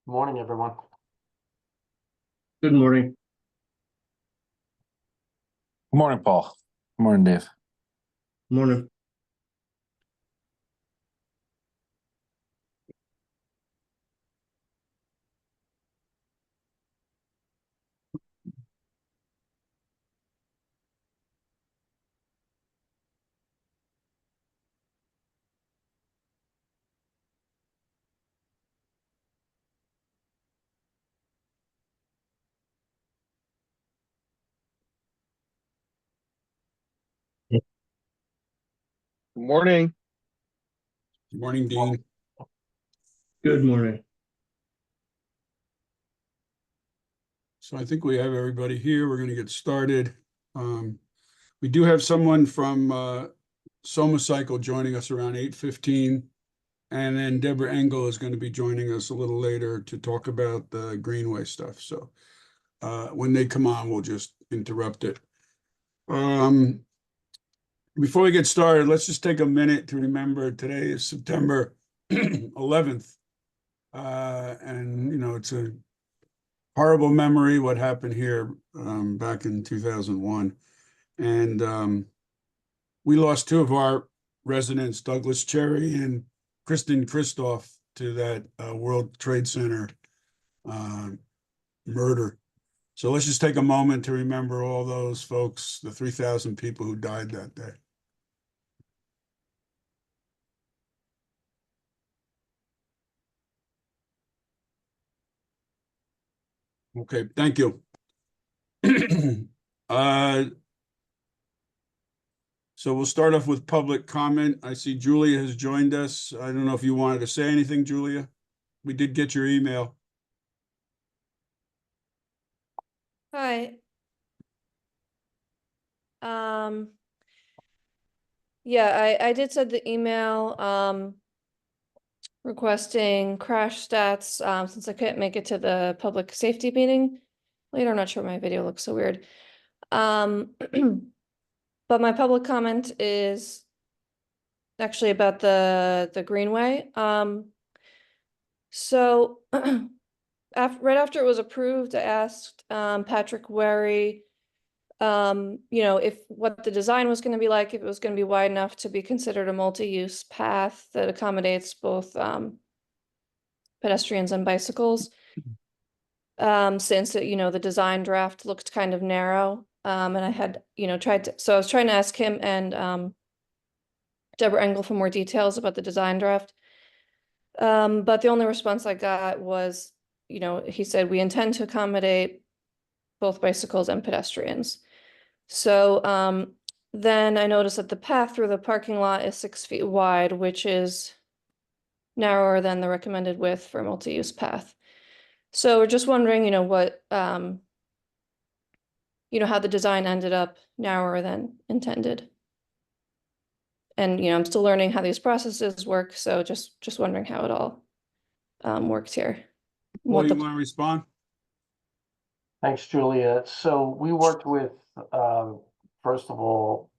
Morning, everyone. Good morning. Good morning, Paul. Good morning, Dave. Morning. Good morning. Good morning, Dean. Good morning. So I think we have everybody here. We're going to get started. We do have someone from Soma Cycle joining us around 8:15. And then Deborah Engel is going to be joining us a little later to talk about the Greenway stuff. So when they come on, we'll just interrupt it. Before we get started, let's just take a minute to remember today is September 11th. And, you know, it's a horrible memory what happened here back in 2001. And we lost two of our residents, Douglas Cherry and Kristen Kristoff, to that World Trade Center murder. So let's just take a moment to remember all those folks, the 3,000 people who died that day. Okay, thank you. So we'll start off with public comment. I see Julia has joined us. I don't know if you wanted to say anything, Julia. We did get your email. Hi. Yeah, I did send the email requesting crash stats since I couldn't make it to the public safety meeting later. I'm not sure my video looks so weird. But my public comment is actually about the Greenway. So right after it was approved, I asked Patrick Wary you know, if what the design was going to be like, if it was going to be wide enough to be considered a multi-use path that accommodates both pedestrians and bicycles. Since you know, the design draft looked kind of narrow. And I had, you know, so I was trying to ask him and Deborah Engel for more details about the design draft. But the only response I got was, you know, he said, we intend to accommodate both bicycles and pedestrians. So then I noticed that the path through the parking lot is 6 feet wide, which is narrower than the recommended width for a multi-use path. So we're just wondering, you know, what, you know, how the design ended up narrower than intended. And, you know, I'm still learning how these processes work. So just wondering how it all works here. Well, you want to respond? Thanks, Julia. So we worked with, first of all,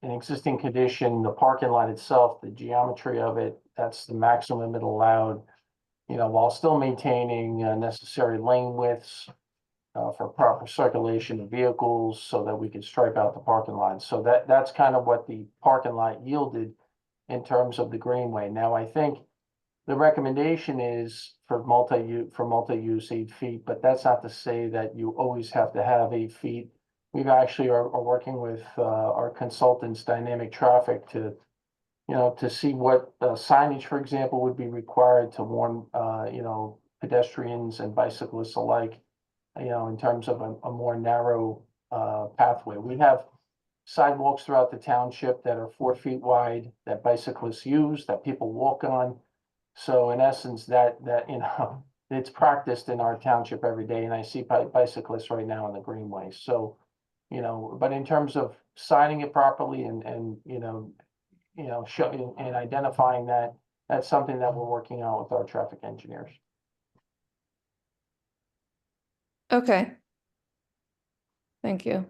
an existing condition, the parking lot itself, the geometry of it, that's the maximum it allowed, you know, while still maintaining necessary lane widths for proper circulation of vehicles so that we could stripe out the parking lot. So that's kind of what the parking lot yielded in terms of the Greenway. Now, I think the recommendation is for multi-use 8 feet, but that's not to say that you always have to have 8 feet. We've actually are working with our consultants, Dynamic Traffic, to, you know, to see what signage, for example, would be required to warn, you know, pedestrians and bicyclists alike, you know, in terms of a more narrow pathway. We have sidewalks throughout the township that are 4 feet wide, that bicyclists use, that people walk on. So in essence, that you know, it's practiced in our township every day, and I see bicyclists right now on the Greenway. So, you know, but in terms of signing it properly and you know, and identifying that, that's something that we're working on with our traffic engineers. Okay. Thank you.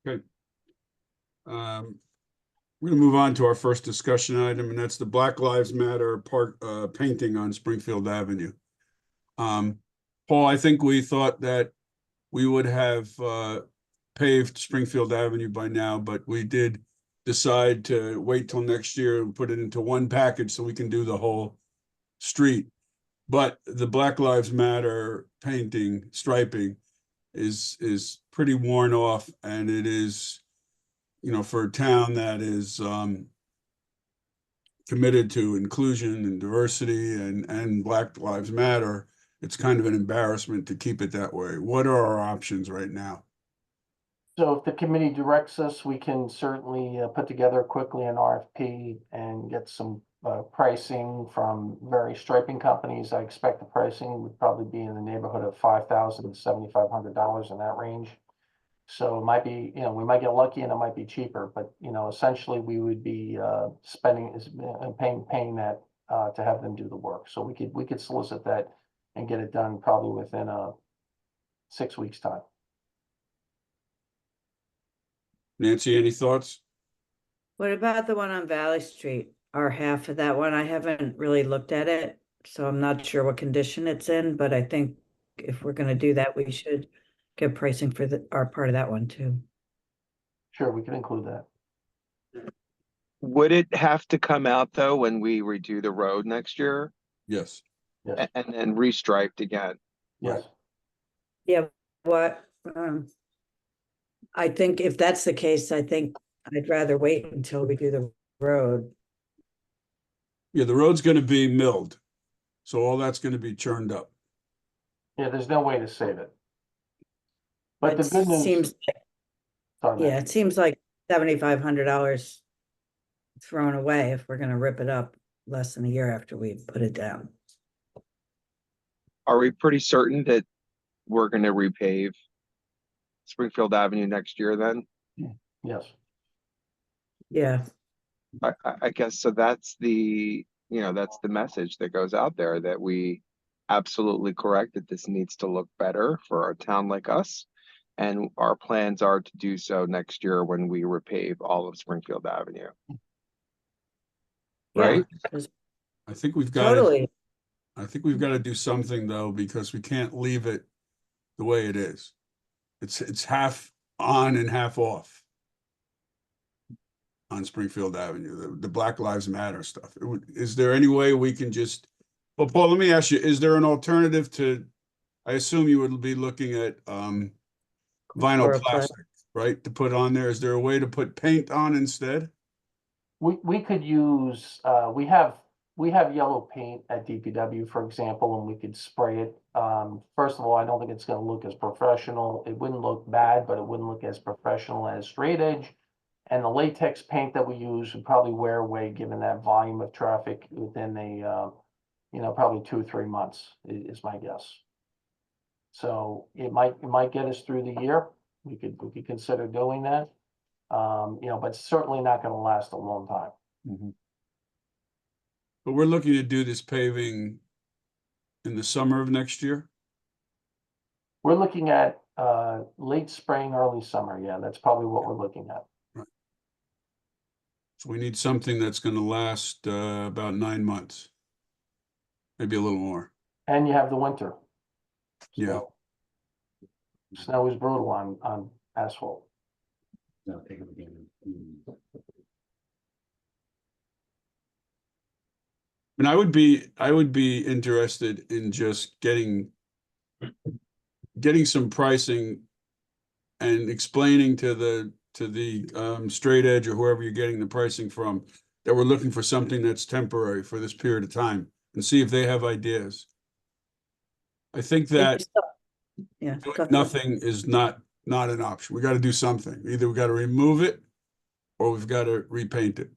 We're gonna move on to our first discussion item, and that's the Black Lives Matter park, painting on Springfield Avenue. Paul, I think we thought that we would have, paved Springfield Avenue by now, but we did decide to wait till next year and put it into one package so we can do the whole street. But the Black Lives Matter painting, striping is pretty worn off, and it is, for a town that is committed to inclusion and diversity and Black Lives Matter, it's kind of an embarrassment to keep it that way. What are our options right now? So if the committee directs us, we can certainly put together quickly an RFP and get some pricing from various striping companies. I expect the pricing would probably be in the neighborhood of $5,000 to $7,500 in that range. So it might be, we might get lucky and it might be cheaper, but essentially we would be paying that to have them do the work. So we could solicit that and get it done probably within 6 weeks' time. Nancy, any thoughts? What about the one on Valley Street? Our half of that one, I haven't really looked at it, so I'm not sure what condition it's in, but I think if we're gonna do that, we should get pricing for our part of that one too. Sure, we can include that. Would it have to come out though when we redo the road next year Yes. Yes, and then restriped again? yes. Yeah, what, I think if that's the case, I think I'd rather wait until we do the road. Yeah, the road's gonna be milled, so all that's gonna be churned up. Yeah, there's no way to save it. But the It good news. seems, Sorry, yeah, Nancy. it seems like $7,500 thrown away if we're gonna rip it up less than a year after we put it down. Are we pretty certain that we're gonna repave Springfield Avenue next year then? Yes. Yeah, I guess so. That's that's the message that goes out there, that we absolutely correct that this needs to look better for a town like us. And our plans are to do so next year when we repave all of Springfield Avenue. yeah, Right? 'cause I think we've got to, totally, I think we've got to do something though, because we can't leave it the way it is. It's half on and half off on Springfield Avenue, the Black Lives Matter stuff. Is there any way we can just, well, Paul, let me ask you, is there an alternative to, I assume you would be looking at vinyl Chloroplast. plastic, right, to put on there? Is there a way to put paint on instead? We could use, we have yellow paint at DPW, for example, and we could spray it. First of all, I don't think it's gonna look as professional. It wouldn't look bad, but it wouldn't look as professional as straight edge. And the latex paint that we use would probably wear away, given that volume of traffic within probably 2 or 3 months is my guess. So it might get us through the year. We could consider doing that. But certainly not gonna last a long time. But we're looking to do this paving in the summer of next year. We're looking at late spring, early summer. Yeah, that's probably what we're looking at. So we need something that's gonna last about 9 months. Maybe a little more. And you have the winter. Yeah. So, snow is brutal on asphalt. And I would be interested in just getting some pricing and explaining to the straight edge or whoever you're getting the pricing from, that we're looking for something that's temporary for this period of time, and see if they have ideas. I think that yeah. doing nothing is not an option. We got to do something. Either we got to remove it or we've got to repaint it.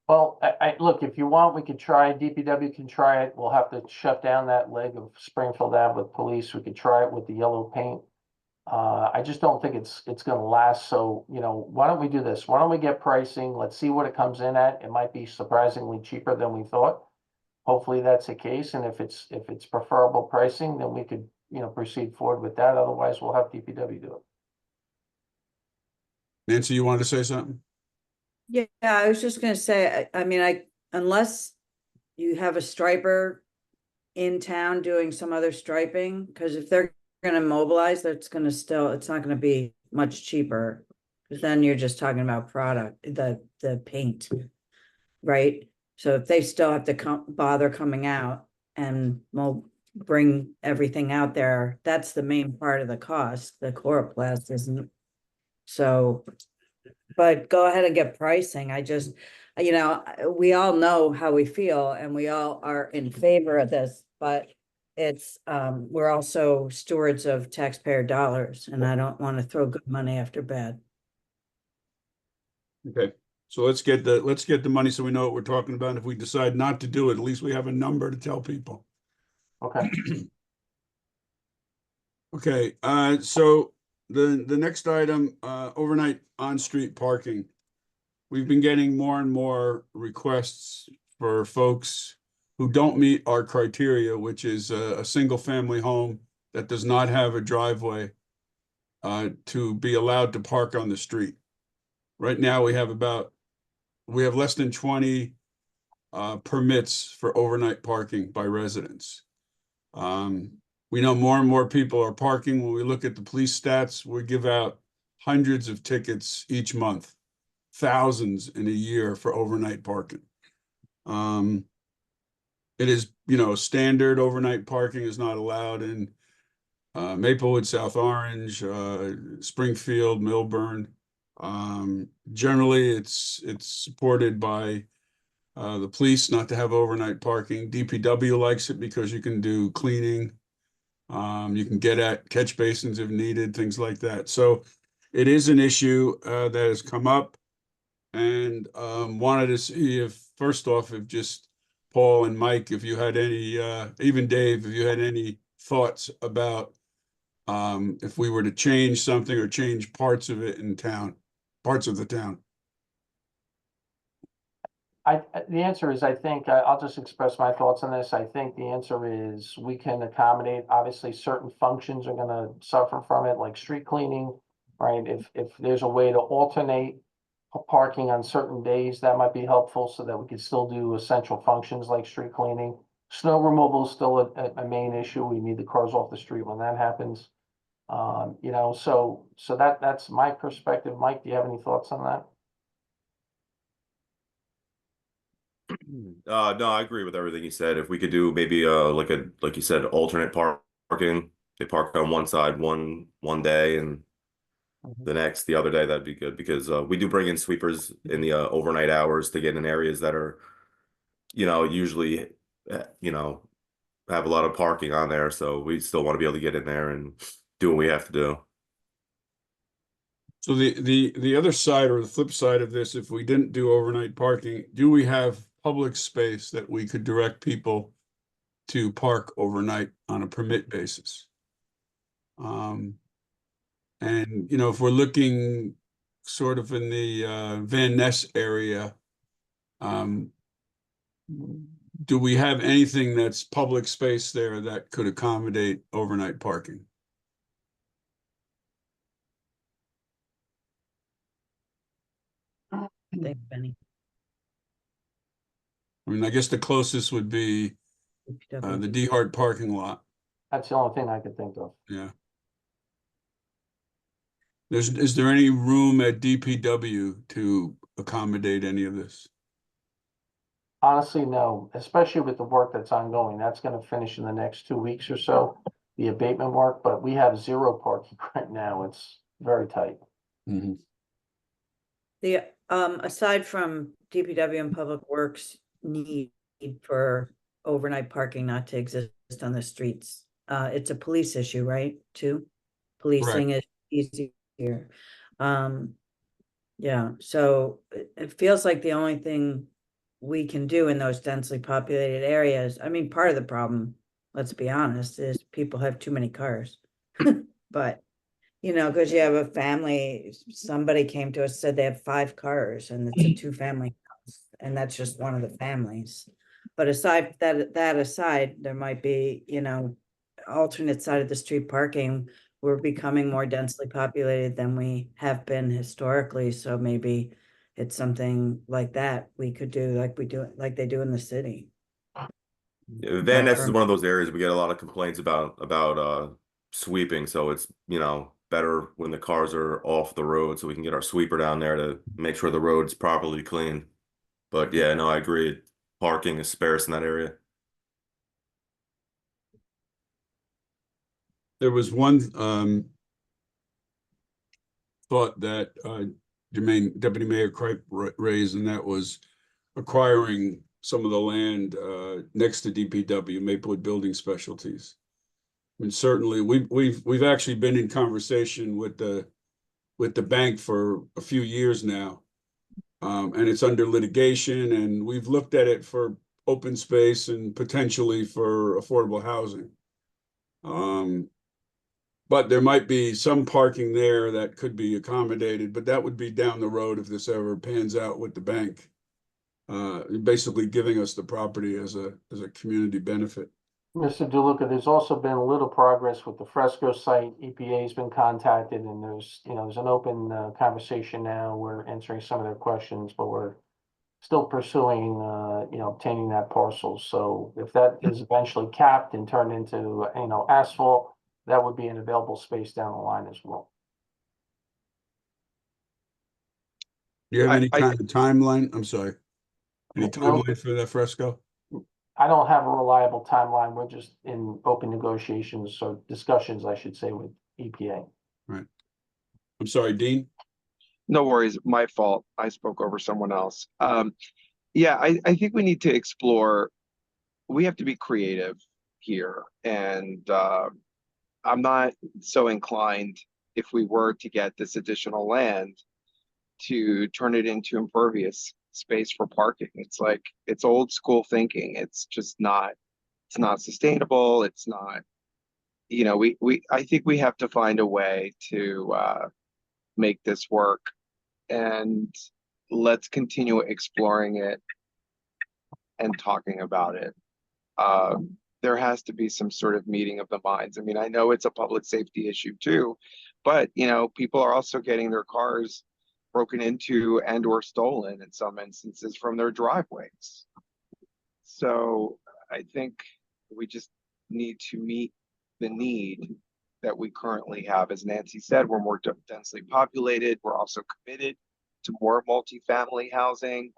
Well, look, if you want, we could try, DPW can try it. We'll have to shut down that leg of Springfield Ave with police. We could try it with the yellow paint. I just don't think it's gonna last, so, you know, why don't we do this? Why don't we get pricing? Let's see what it comes in at. It might be surprisingly cheaper than we thought. Hopefully that's the case, and if it's preferable pricing, then we could, you know, proceed forward with that. Otherwise, we'll have DPW do it. Nancy, you wanted to say something? Yeah, I was just gonna say, I mean, unless you have a striper in town doing some other striping, because if they're gonna mobilize, it's not gonna be much cheaper. Because then you're just talking about product, the paint, right? So if they still have to bother coming out and bring everything out there, that's the main part of the cost, the chloroplast isn't. So, but go ahead and get pricing. I just, you know, we all know how we feel and we all are in favor of this, but we're also stewards of taxpayer dollars and I don't want to throw good money after bad. Okay, so let's get the money so we know what we're talking about. If we decide not to do it, at least we have a number to tell people. Okay, Okay, so the next item, overnight on-street parking. We've been getting more and more requests for folks who don't meet our criteria, which is a single-family home that does not have a driveway, to be allowed to park on the street. Right now, we have less than 20 permits for overnight parking by residents. We know more and more people are parking. When we look at the police stats, we give out hundreds of tickets each month, thousands in a year for overnight parking. It is, you know, standard overnight parking is not allowed in Maplewood, South Orange, Springfield, Milburn. Generally, it's supported by the police not to have overnight parking. DPW likes it because you can do cleaning. You can get at catch basins if needed, things like that. So it is an issue that has come up, and wanted to see if, first off, if just Paul and Mike, if you had any, even Dave, if you had any thoughts about if we were to change something or change parts of it in town, parts of the town. the answer is, I think, I'll just express my thoughts on this. I think the answer is we can accommodate, obviously, certain functions are gonna suffer from it, like street cleaning, right? If there's a way to alternate parking on certain days, that might be helpful so that we can still do essential functions like street cleaning. Snow removal is still a main issue. We need the cars off the street when that happens. You know, so that's my perspective. Mike, do you have any thoughts on that? No, I agree with everything you said. If we could do maybe like you said, alternate parking. They park on one side one day and the other day, that'd be good because we do bring in sweepers in the overnight hours to get in areas that are, usually have a lot of parking on there. So we still want to be able to get in there and do what we have to do. So the other side or the flip side of this, if we didn't do overnight parking, do we have public space that we could direct people to park overnight on a permit basis? And if we're looking sort of in the Van Ness area, do we have anything that's public space there that could accommodate overnight parking? Thanks, Benny. I mean, I guess the closest would be the DeHart parking lot. That's the only thing I could think of. Yeah. Is there any room at DPW to accommodate any of this? Honestly, no, especially with the work that's ongoing. That's gonna finish in the next 2 weeks or so, the abatement work, but we have zero parking right now. It's very tight. Mm-hmm. Aside from DPW and Public Works need for overnight parking not to exist on the streets, it's a police issue, right, too? Policing is easier. Yeah, so it feels like the only thing we can do in those densely populated areas, I mean, part of the problem, let's be honest, is people have too many cars. But You know, because you have a family, somebody came to us, said they have 5 cars and it's a 2-family house, and that's just one of the families. But aside that aside, there might be, you know, alternate side of the street parking. We're becoming more densely populated than we have been historically, so maybe it's something like that we could do, like they do in the city. Yeah, Van Ness is Or- one of those areas we get a lot of complaints about sweeping, so it's, you know, better when the cars are off the road so we can get our sweeper down there to make sure the road's properly cleaned. But yeah, no, I agree. Parking is sparse in that area. There was one thought that Jermaine, Deputy Mayor Cripe raised, and that was acquiring some of the land next to DPW, Maplewood Building Specialties. I mean, certainly we've actually been in conversation with the bank for a few years now. And it's under litigation, and we've looked at it for open space and potentially for affordable housing. But there might be some parking there that could be accommodated, but that would be down the road if this ever pans out with the bank. Basically giving us the property as a community benefit. Mr. DeLuca, there's also been a little progress with the Fresco site. EPA's been contacted, and there's an open conversation now. We're answering some of their questions, but we're still pursuing, obtaining that parcel. So if that is eventually capped and turned into, asphalt, that would be an available space down the line as well. Do you have any I kind of timeline? I'm sorry. Any No. timeline for that Fresco? I don't have a reliable timeline. We're just in open negotiations or discussions, I should say, with EPA. Right. I'm sorry, Dean? No worries, my fault. I spoke over someone else. Yeah, I think we need to explore, we have to be creative here. And I'm not so inclined, if we were to get this additional land, to turn it into impervious space for parking. It's like, it's old school thinking. It's just not, it's not sustainable. It's not, I think we have to find a way to make this work, and let's continue exploring it and talking about it. There has to be some sort of meeting of the minds. I mean, I know it's a public safety issue too, but people are also getting their cars broken into and or stolen in some instances from their driveways. So I think we just need to meet the need that we currently have. As Nancy said, we're more densely populated. We're also committed to more multifamily housing.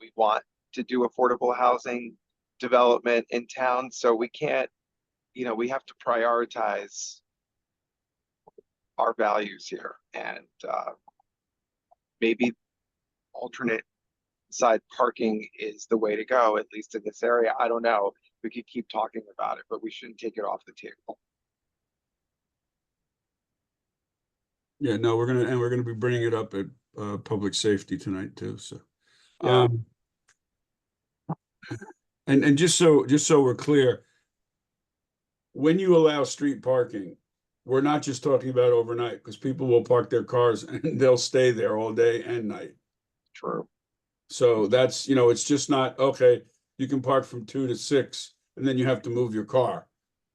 We want to do affordable housing development in town. So we can't, we have to prioritize our values here. And maybe alternate side parking is the way to go, at least in this area. I don't know. We could keep talking about it, but we shouldn't take it off the table. Yeah, no, we're gonna be bringing it up at public safety tonight too. So, Yeah. and just so we're clear, when you allow street parking, we're not just talking about overnight, because people will park their cars and they'll stay there all day and night. True. So that's, it's just not, okay, you can park from 2 to 6 and then you have to move your car.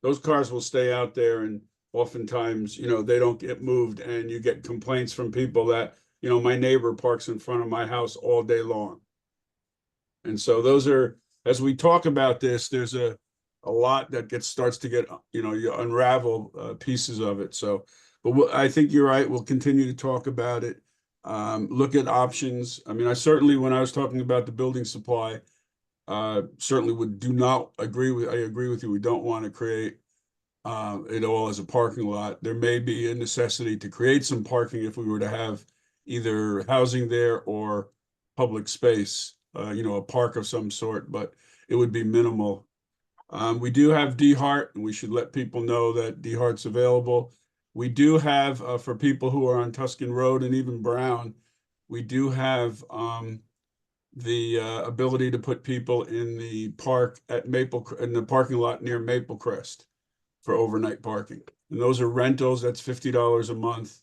Those cars will stay out there, and oftentimes, they don't get moved, and you get complaints from people that, my neighbor parks in front of my house all day long. And so those are, as we talk about this, there's a lot that starts to get, you unravel pieces of it. So, but I think you're right. We'll continue to talk about it. Look at options. I mean, when I was talking about the building supply, certainly I agree with you. We don't want to create it all as a parking lot. There may be a necessity to create some parking if we were to have either housing there or public space, a park of some sort, but it would be minimal. We do have D-Hart, and we should let people know that D-Hart's available. We do have, for people who are on Tuscan Road and even Brown, we do have the ability to put people in the park at in the parking lot near Maple Crest. for overnight parking. And those are rentals, that's $50 a month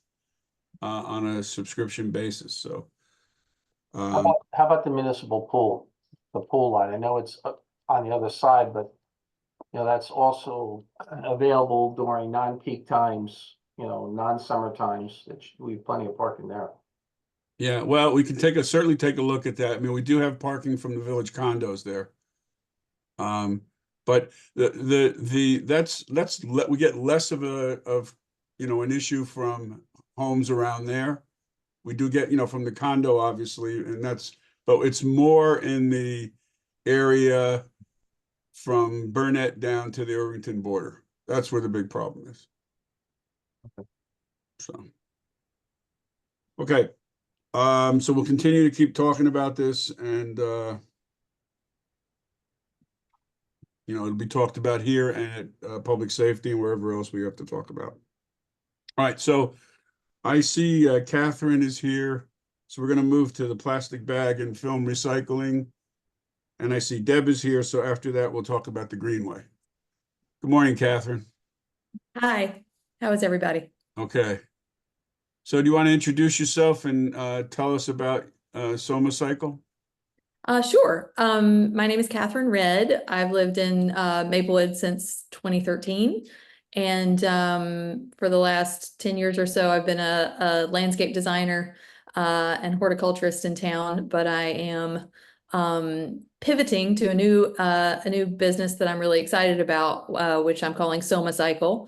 on a subscription basis, so. How about the municipal pool, the pool line? I know it's on the other side, but you know, that's also available during non-peak times, you know, non-summer times. We have plenty of parking there. Yeah, well, we can certainly take a look at that. I mean, we do have parking from the village condos there. But we get less of an issue from homes around there. We do get, from the condo, obviously, but it's more in the area from Burnett down to the Irvington border. That's where the big problem is. So, okay. So we'll continue to keep talking about this, and it'll be talked about here and at public safety and wherever else we have to talk about. All right, so I see Catherine is here, so we're going to move to the plastic bag and film recycling. And I see Deb is here, so after that, we'll talk about the Greenway. Good morning, Catherine. Hi, how is everybody? Okay. So do you want to introduce yourself and tell us about Somacycle? Sure. My name is Catherine Redd. I've lived in Maplewood since 2013. And for the last 10 years or so, I've been a landscape designer and horticulturist in town, but I am pivoting to a new business that I'm really excited about, which I'm calling Somacycle.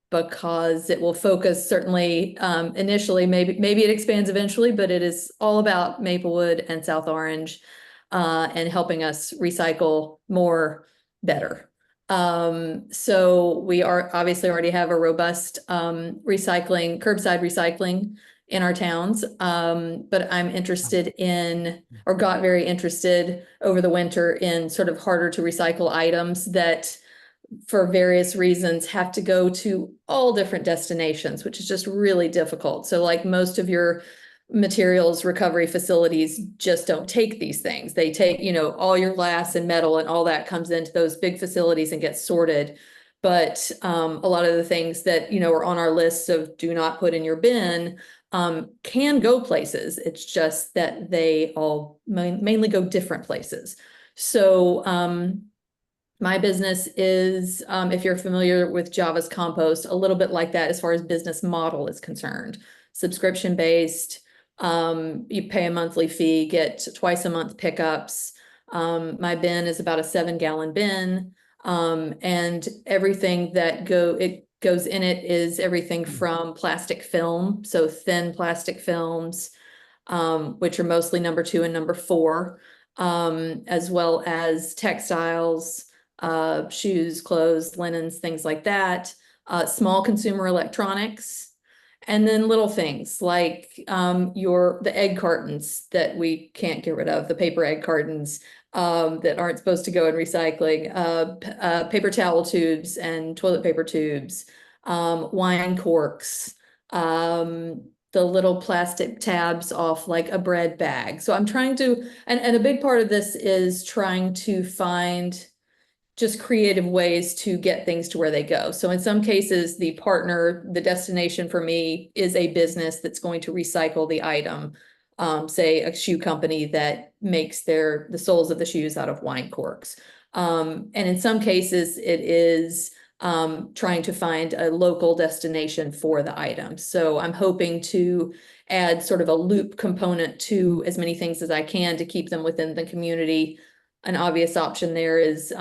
Because it will focus certainly initially, maybe it expands eventually, but it is all about Maplewood and South Orange and helping us recycle more better. So we are obviously already have a robust curbside recycling in our towns. But I'm interested in, or got very interested over the winter in sort of harder to recycle items that for various reasons have to go to all different destinations, which is just really difficult. So like most of your materials recovery facilities just don't take these things. They take, all your glass and metal and all that comes into those big facilities and gets sorted. But a lot of the things that, are on our list of do not put in your bin can go places. It's just that they all mainly go different places. So my business is, if you're familiar with Java's Compost, a little bit like that as far as business model is concerned. Subscription based, you pay a monthly fee, get twice a month pickups. My bin is about a 7-gallon bin, and everything that goes in it is everything from plastic film, so thin plastic films, which are mostly number 2 and number 4, as well as textiles, shoes, clothes, linens, things like that, small consumer electronics, and then little things like the egg cartons that we can't get rid of, the paper egg cartons that aren't supposed to go in recycling, paper towel tubes and toilet paper tubes, wine corks, the little plastic tabs off like a bread bag. So I'm trying to, and a big part of this is trying to find just creative ways to get things to where they go. So in some cases, the destination for me is a business that's going to recycle the item. Say a shoe company that makes the soles of the shoes out of wine corks. And in some cases, it is trying to find a local destination for the items. So I'm hoping to add sort of a loop component to as many things as I can to keep them within the community. An obvious option there is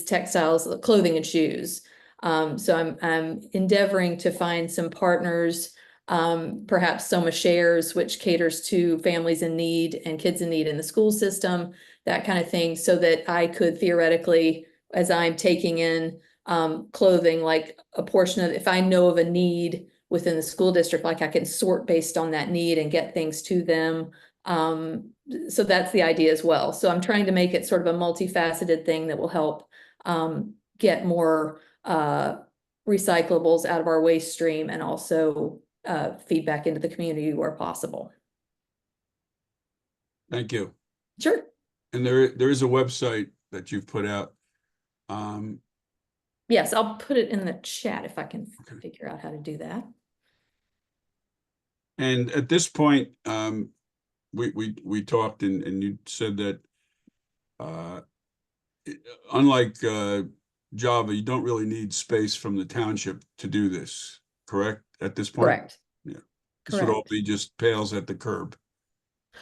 textiles, clothing and shoes. So I'm endeavoring to find some partners, perhaps Soma Shares, which caters to families in need and kids in need in the school system, that kind of thing, so that I could theoretically, as I'm taking in clothing, like a portion of, if I know of a need within the school district, like I can sort based on that need and get things to them. So that's the idea as well. So I'm trying to make it sort of a multifaceted thing that will help get more recyclables out of our waste stream and also feed back into the community where possible. Thank you. Sure. And there is a website that you've put out. Yes, I'll put it in the chat if I can Okay. figure out how to do that. And at this point, we talked and you said that uh, unlike Java, you don't really need space from the township to do this, correct? At this point? Correct. Yeah. This would all Correct. be just pails at the curb.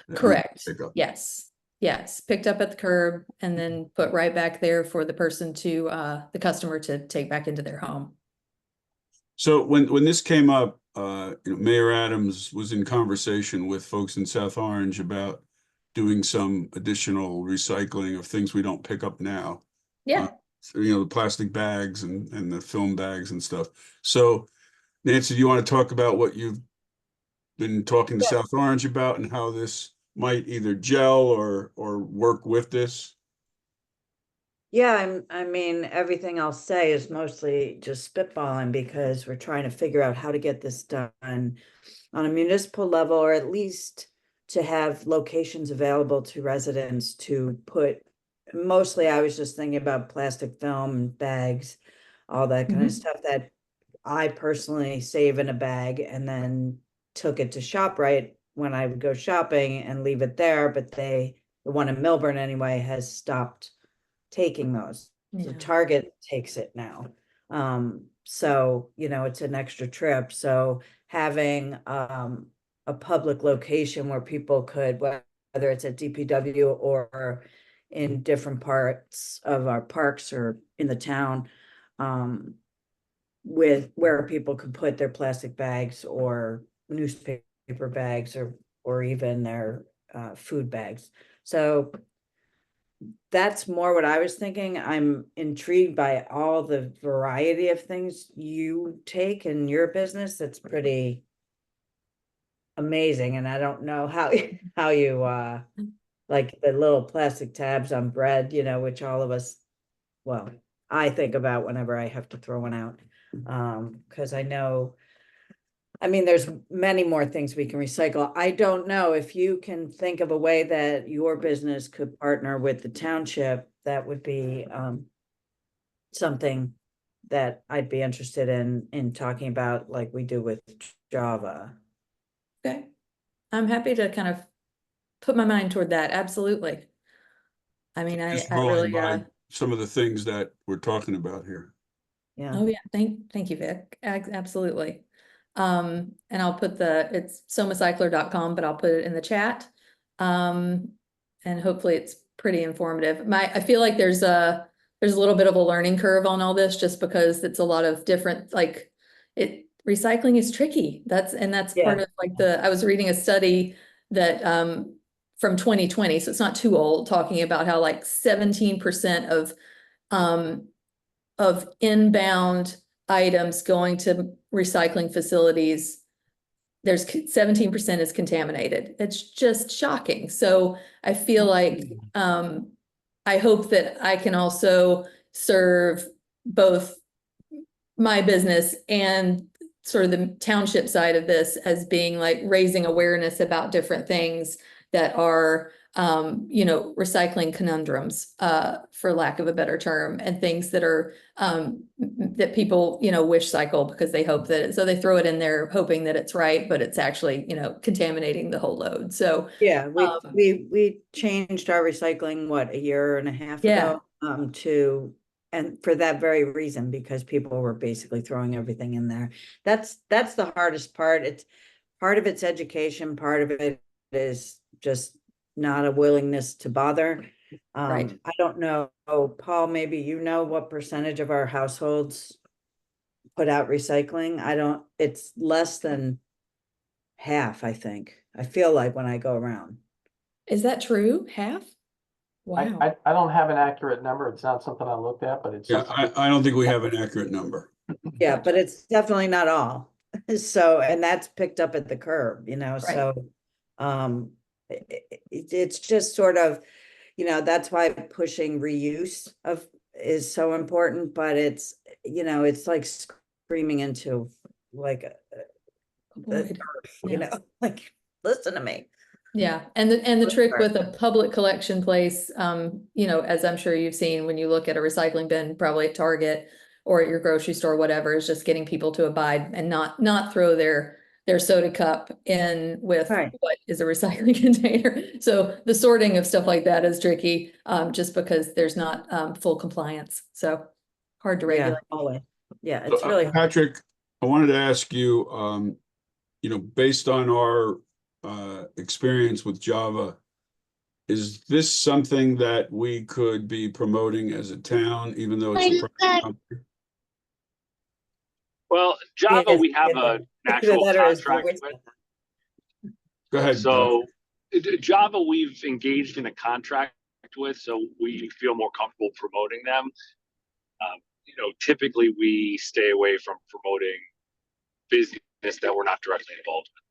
that we Correct. pick up. Yes. Yes. Picked up at the curb and then put right back there for the person to, the customer to take back into their home. So when this came up, Mayor Adams was in conversation with folks in South Orange about doing some additional recycling of things we don't pick up now. Yeah. So, the plastic bags and the film bags and stuff. So Nancy, do you want to talk about what you've been talking to Yeah. South Orange about and how this might either gel or work with this? Yeah, I mean, everything I'll say is mostly just spitballing because we're trying to figure out how to get this done on a municipal level, or at least to have locations available to residents to put. Mostly, I was just thinking about plastic film, bags, all that kind of stuff that I personally save in a bag and then took it to ShopRite when I would go shopping and leave it there, but the one in Milburn anyway, has stopped taking those. So Yeah. Target takes it now. So, it's an extra trip. So having a public location where people could, whether it's at DPW or in different parts of our parks or in the town, with where people could put their plastic bags or newspaper bags or even their food bags. So that's more what I was thinking. I'm intrigued by all the variety of things you take in your business. That's pretty amazing. And I don't know how you like the little plastic tabs on bread, which all of us, well, I think about whenever I have to throw one out. Because I mean, there's many more things we can recycle. I don't know if you can think of a way that your business could partner with the township. That would be something that I'd be interested in talking about, like we do with Java. Okay. I'm happy to kind of put my mind toward that. Absolutely. I mean, I Just rolling really, by some of the things that we're talking about here. Yeah. oh yeah, thank you, Vic. Absolutely. And I'll put it's somacycler.com, but I'll put it in the chat. And hopefully it's pretty informative. I feel like there's a little bit of a learning curve on all this just because it's a lot of different, like recycling is tricky. That's part of like I was reading a study that, from 2020, so it's not too old, talking about how like 17% of inbound items going to recycling facilities, there's 17% is contaminated. It's just shocking. So I feel like, I hope that I can also serve both my business and sort of the township side of this as being like raising awareness about different things that are, recycling conundrums, for lack of a better term, and things that are, that people, wish cycle because they hope that, so they throw it in there hoping that it's right, but it's actually, contaminating the whole load. So Yeah, we changed our recycling, what, a year and a half Yeah. ago, and for that very reason, because people were basically throwing everything in there. That's the hardest part. It's part of it's education, part of it is just not a willingness to bother. Right. I don't know, Paul, maybe what percentage of our households put out recycling. It's less than half, I think. I feel like when I go around. Is that true? Half? Wow. I don't have an accurate number. It's not something I looked at, but it's. Yeah, I don't think we have an accurate number. Yeah, but it's definitely not all. So, and that's picked up at the curb, Right. so, it's just sort of, that's why pushing reuse is so important, but it's, it's like screaming into like, Void. Yeah. like, listen to me. Yeah, and the trick with a public collection place, as I'm sure you've seen when you look at a recycling bin, probably at Target, or at your grocery store, whatever, is just getting people to abide and not throw their soda cup in with Right. what is a recycling container. So the sorting of stuff like that is tricky, just because there's not full compliance. So hard to Yeah, regulate. always. Yeah, it's really, Patrick, I wanted to ask you, based on our experience with Java, is this something that we could be promoting as a town, even though it's a private company? Well, Java, Yes, we have yes, an either actual that or his contract voice. with. Go ahead. So Java, we've engaged in a contract with, so we feel more comfortable promoting them. Typically we stay away from promoting business that we're not directly involved with.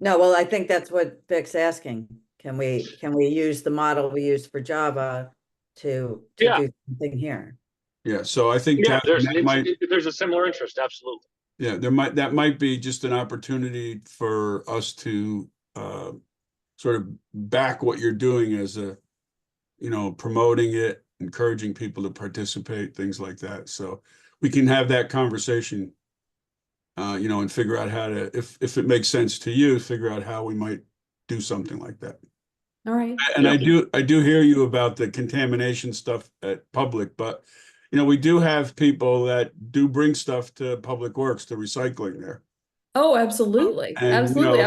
No, well, I think that's what Vic's asking. Can we use the model we use for Java to Yeah. do something here? Yeah, so I think Yeah, Catherine, that might, there's a similar interest, absolutely. yeah, that might be just an opportunity for us to sort of back what you're doing as promoting it, encouraging people to participate, things like that. So we can have that conversation, and figure out how to, if it makes sense to you, figure out how we might do something like that. All right. And Yeah. I do hear you about the contamination stuff at public, but we do have people that do bring stuff to Public Works, to recycling there. Oh, absolutely. And, Absolutely.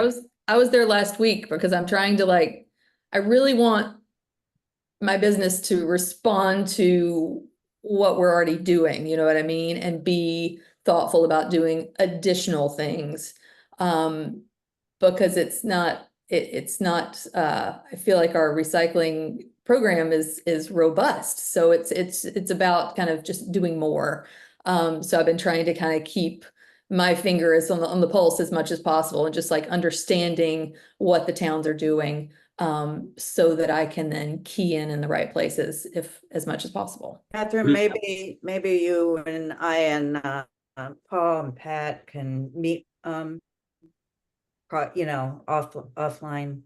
I was there last week because I'm trying to I really want my business to respond to what we're already doing, you know what I mean? And be thoughtful about doing additional things. Because it's not, I feel like our recycling program is robust. So it's about kind of just doing more. So I've been trying to kind of keep my fingers on the pulse as much as possible and just understanding what the towns are doing, so that I can then key in the right places as much as possible. Catherine, maybe you and I and Paul and Pat can meet offline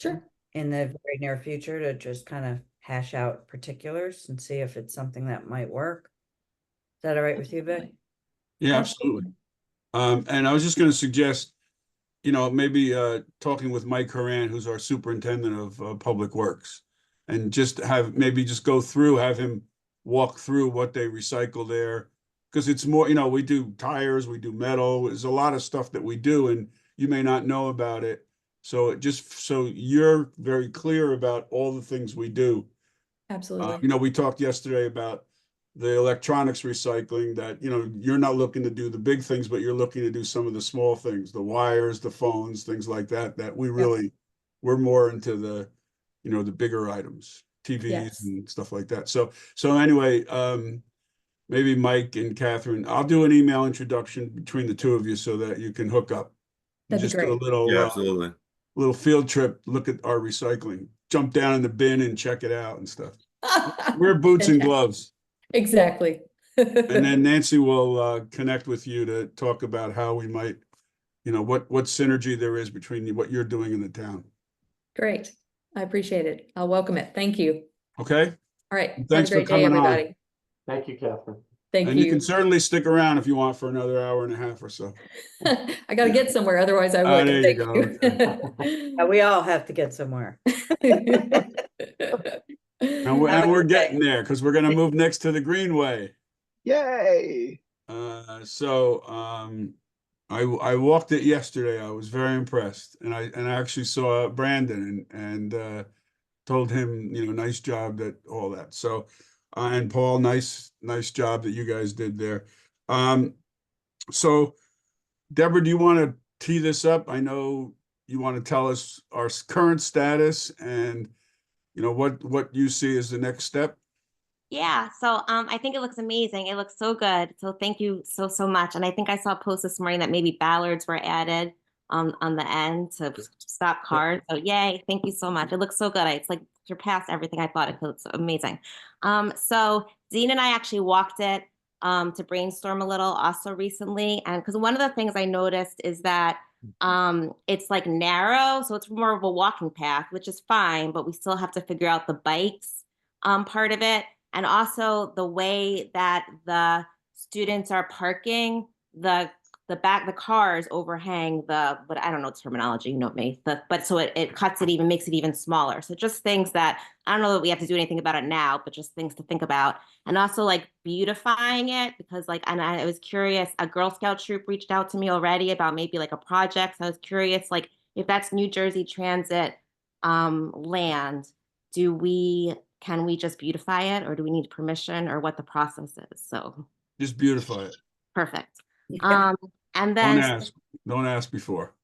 Sure. in the very near future to just kind of hash out particulars and see if it's something that might work. Is that all right with you, Vic? Yeah, absolutely. And I was just going to suggest, maybe talking with Mike Horan, who's our superintendent of Public Works, and just have him walk through what they recycle there. Because it's more, we do tires, we do metal, there's a lot of stuff that we do, and you may not know about it. So so you're very clear about all the things we do. Absolutely. We talked yesterday about the electronics recycling, that, you're not looking to do the big things, but you're looking to do some of the small things, the wires, the phones, things like that, that we're more into the bigger items, TVs Yes. and stuff like that. So anyway, maybe Mike and Catherine, I'll do an email introduction between the two of you so that you can hook up. That'd be Just do a great. little, Yeah, absolutely. little field trip, look at our recycling, jump down in the bin and check it out and stuff. Wear boots and gloves. Exactly. And then Nancy will connect with you to talk about how we might, what synergy there is between what you're doing in the town. Great. I appreciate it. I'll welcome it. Thank you. Okay? All right. Have a Thanks for great day, coming on. everybody. Thank you, Catherine. Thank And you you. can certainly stick around if you want for another hour and a half or so. I got to get somewhere, otherwise I Oh, would. there you Thank go. Yeah, we all have to get somewhere. And we're getting there because we're going to move next to the Greenway. Yay. I walked it yesterday. I was very impressed, and I actually saw Brandon and told him, nice job, that all that. So, and Paul, nice job that you guys did there. So Deborah, do you want to tee this up? I know you want to tell us our current status and what you see as the next step. Yeah, so I think it looks amazing. It looks so good. So thank you so much. And I think I saw a post this morning that maybe ballards were added on the end to stop cars. So yay, thank you so much. It looks so good. It's surpassed everything I thought it could. It's amazing. So Dean and I actually walked it to brainstorm a little also recently. And because one of the things I noticed is that it's narrow, so it's more of a walking path, which is fine, but we still have to figure out the bikes part of it. And also the way that the students are parking, the cars overhang but I don't know terminology, you know me, but so it cuts it even, makes it even smaller. So just things that, I don't know that we have to do anything about it now, but just things to think about. And also like beautifying it, because like, and I was curious, a Girl Scout troop reached out to me already about maybe like a project. So I was curious, like if that's New Jersey Transit land, can we just beautify it, or do we need permission, or what the process is? So Just beautify it. perfect. Yeah. And Don't then ask. Don't ask before.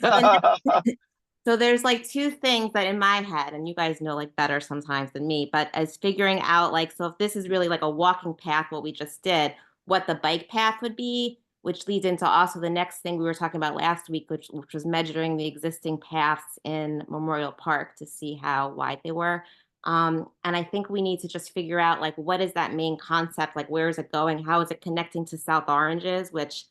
so there's like two things that in my head, and you guys know like better sometimes than me, but as figuring out like, so if this is really like a walking path, what we just did, what the bike path would be, which leads into also the next thing we were talking about last week, which was measuring the existing paths in Memorial Park to see how wide they were. And I think we need to just figure out like, what is that main concept? Like, where is it going? How is it connecting to South Oranges, which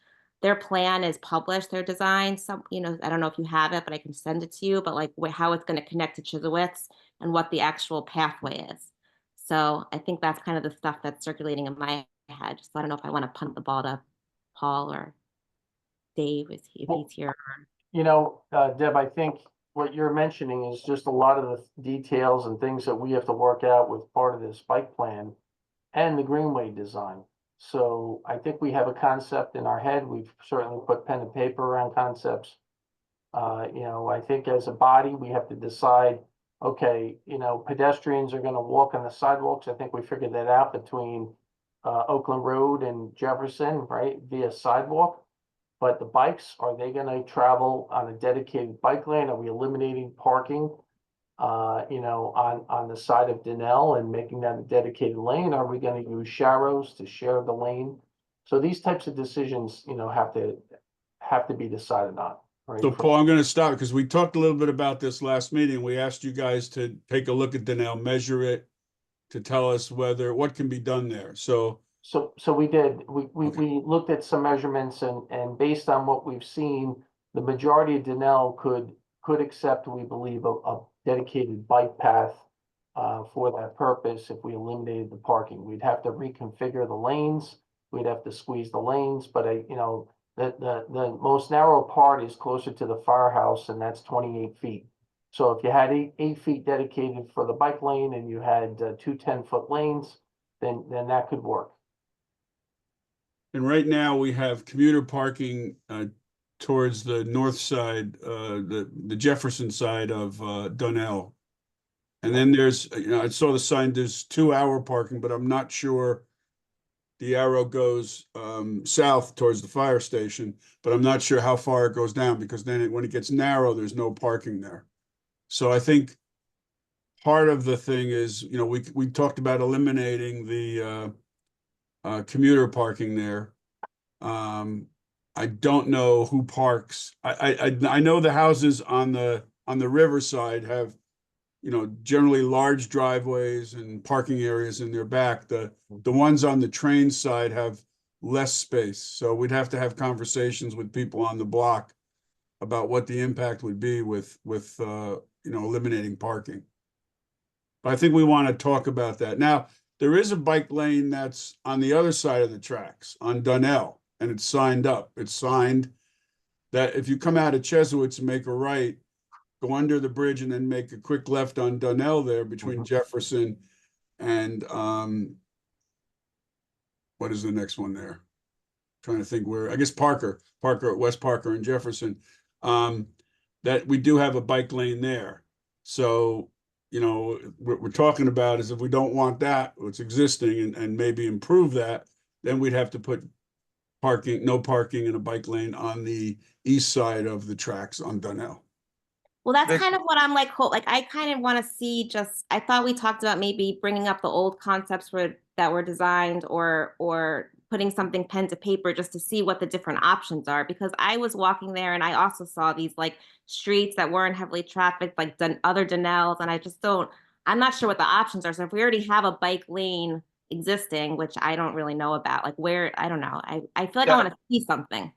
their plan is published, their design. Some, I don't know if you have it, but I can send it to you, but like how it's going to connect to Chisowitz and what the actual pathway is. So I think that's kind of the stuff that's circulating in my head. So I don't know if I want to punt the ball to Paul or Dave if he's here. Deb, I think what you're mentioning is just a lot of the details and things that we have to work out with part of this bike plan and the greenway design. So I think we have a concept in our head. We've certainly put pen and paper around concepts. I think as a body, we have to decide, okay, pedestrians are going to walk on the sidewalks. I think we figured that out between Oakland Road and Jefferson, right, via sidewalk. But the bikes, are they going to travel on a dedicated bike lane? Are we eliminating parking, on the side of Donnell and making that a dedicated lane? Are we going to use Sharrows to share the lane? So these types of decisions, have to be decided on. Right? So Paul, I'm going to stop because we talked a little bit about this last meeting. We asked you guys to take a look at Donnell, measure it, to tell us what can be done there. So we did. We Okay. looked at some measurements and based on what we've seen, the majority of Donnell could accept, we believe, a dedicated bike path for that purpose if we eliminated the parking. We'd have to reconfigure the lanes. We'd have to squeeze the lanes, but the most narrow part is closer to the firehouse, and that's 28 feet. So if you had eight feet dedicated for the bike lane and you had two 10-foot lanes, then that could work. And right now we have commuter parking towards the north side, the Jefferson side of Donnell. And then there's, I saw the sign, there's 2-hour parking, but I'm not sure the arrow goes south towards the fire station, but I'm not sure how far it goes down because then when it gets narrow, there's no parking there. So I think part of the thing is, we talked about eliminating the commuter parking there. I don't know who parks. I know the houses on the riverside have, generally large driveways and parking areas in their back. The ones on the train side have less space. So we'd have to have conversations with people on the block about what the impact would be with eliminating parking. But I think we want to talk about that. Now, there is a bike lane that's on the other side of the tracks on Donnell, and it's signed up. It's signed that if you come out of Chesowitz and make a right, go under the bridge and then make a quick left on Donnell there between Jefferson and what is the next one there? Trying to think where, I guess West Parker and Jefferson. That we do have a bike lane there. So, what we're talking about is if we don't want that, what's existing and maybe improve that, then we'd have to put no parking and a bike lane on the east side of the tracks on Donnell. Well, that's kind of what I'm like, I kind of want to see I thought we talked about maybe bringing up the old concepts that were designed or putting something pen to paper just to see what the different options are. Because I was walking there and I also saw these like streets that weren't heavily trafficked, like other Donnells. And I'm not sure what the options are. So if we already have a bike lane existing, which I don't really know about, like where, I don't know. I feel like I want to see something.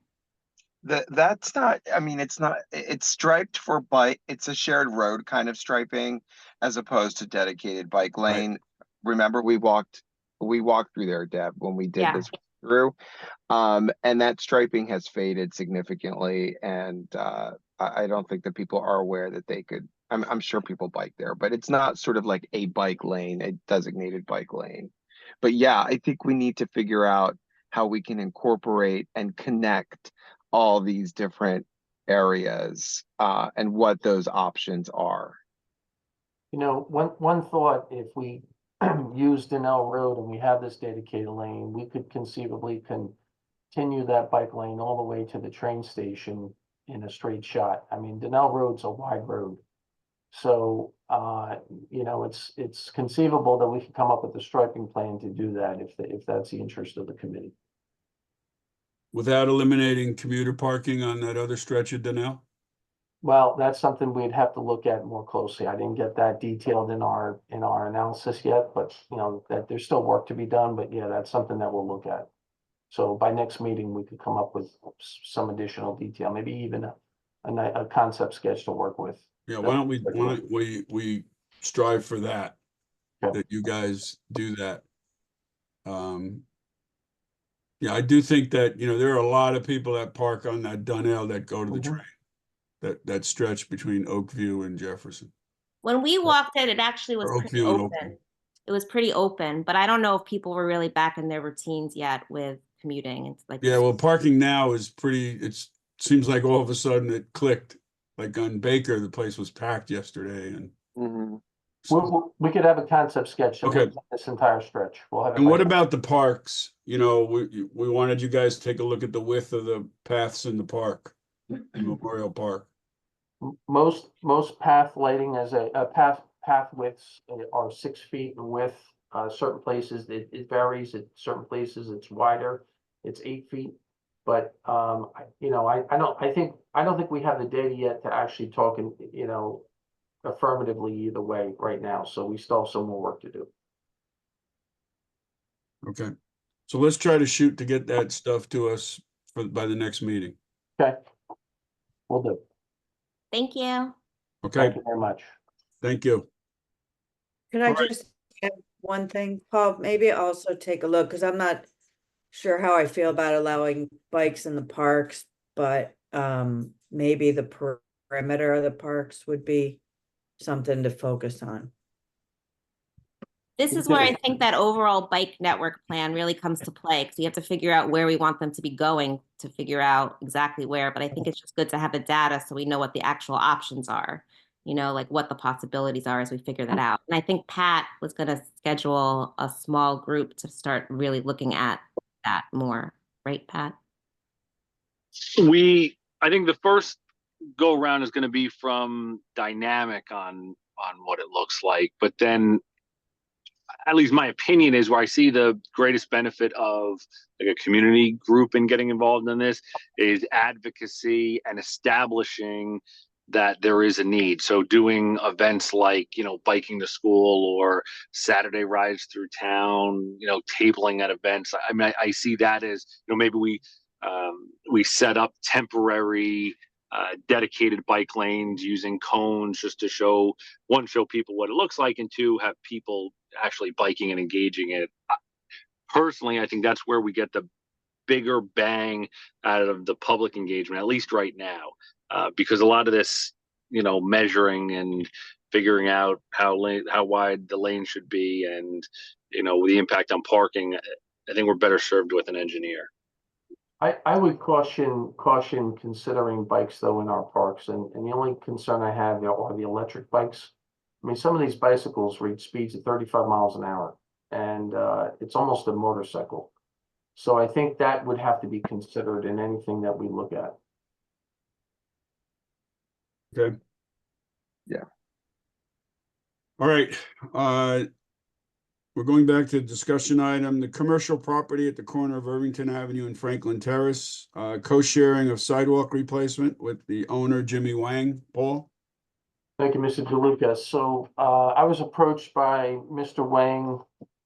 That's not, I mean, it's striped for bike. It's a shared road kind of striping as opposed to dedicated bike lane. Right. Remember, we walked We walked through there, Deb, when we did Yeah. this through. And that striping has faded significantly, and I don't think that people are aware that they could. I'm sure people bike there, but it's not sort of like a bike lane, a designated bike lane. But yeah, I think we need to figure out how we can incorporate and connect all these different areas and what those options are. You know, one thought, if we use Denell Road and we have this dedicated lane, we could conceivably continue that bike lane all the way to the train station in a straight shot. I mean, Denell Road's a wide road. So, you know, it's conceivable that we could come up with a striping plan to do that if that's the interest of the committee. Without eliminating commuter parking on that other stretch of Denell? Well, that's something we'd have to look at more closely. I didn't get that detailed in our analysis yet, but you know, that there's still work to be done, but yeah, that's something that we'll look at. So by next meeting, we could come up with some additional detail, maybe even a concept sketch to work with. Yeah, why don't we strive for that, Yeah. that you guys do that. Yeah, I do think that, you know, there are a lot of people that park on that Donnell that go to the train, that stretch between Oakview and Jefferson. When we walked it, it actually was Or pretty Oakview and open. Oakview. It was pretty open, but I don't know if people were really back in their routines yet with commuting. It's like, Yeah, well, parking now is pretty, seems like all of a sudden it clicked. Like on Baker, the place was packed yesterday, and Mhm. We could have a concept sketch that Okay. looks at this entire stretch. We'll have it And what by- about the parks? You know, we wanted you guys to take a look at the width of the paths in the park, Memorial Park. Most path lighting as a path widths are 6 feet in width. Certain places it varies. At certain places it's wider. It's 8 feet. But you know, I don't think we have the data yet to actually talk in, you know, affirmatively either way right now. So we still have some more work to do. Okay. So let's try to shoot to get that stuff to us by the next meeting. Okay. We'll do. thank you. Okay, Thank you very much. thank you. Can I All right. just add one thing, Paul? Maybe also take a look, because I'm not sure how I feel about allowing bikes in the parks, but maybe the perimeter of the parks would be something to focus on. This is where I think that overall bike network plan really comes to play, because we have to figure out where we want them to be going to figure out exactly where. But I think it's just good to have the data so we know what the actual options are, you know, like what the possibilities are as we figure that out. And I think Pat was going to schedule a small group to start really looking at that more, right, Pat? I think the first go around is going to be from dynamic on what it looks like, but then at least my opinion is where I see the greatest benefit of like a community group in getting involved in this is advocacy and establishing that there is a need. So doing events like, you know, biking to school or Saturday rides through town, you know, tabling at events. I mean, I see that as, you know, maybe we set up temporary dedicated bike lanes using cones just to show people what it looks like, and two, have people actually biking and engaging in it. Personally, I think that's where we get the bigger bang out of the public engagement, at least right now, because a lot of this, you know, measuring and figuring out how wide the lane should be, and you know, the impact on parking, I think we're better served with an engineer. I would caution considering bikes though in our parks, and the only concern I have are the electric bikes. I mean, some of these bicycles reach speeds of 35 miles an hour, and it's almost a motorcycle. So I think that would have to be considered in anything that we look at. Okay. Yeah. All right. We're going back to the discussion item, the commercial property at the corner of Irvington Avenue and Franklin Terrace, co-sharing of sidewalk replacement with the owner, Jimmy Wang. Paul? Thank you, Mr. DeLuca. So I was approached by Mr. Wang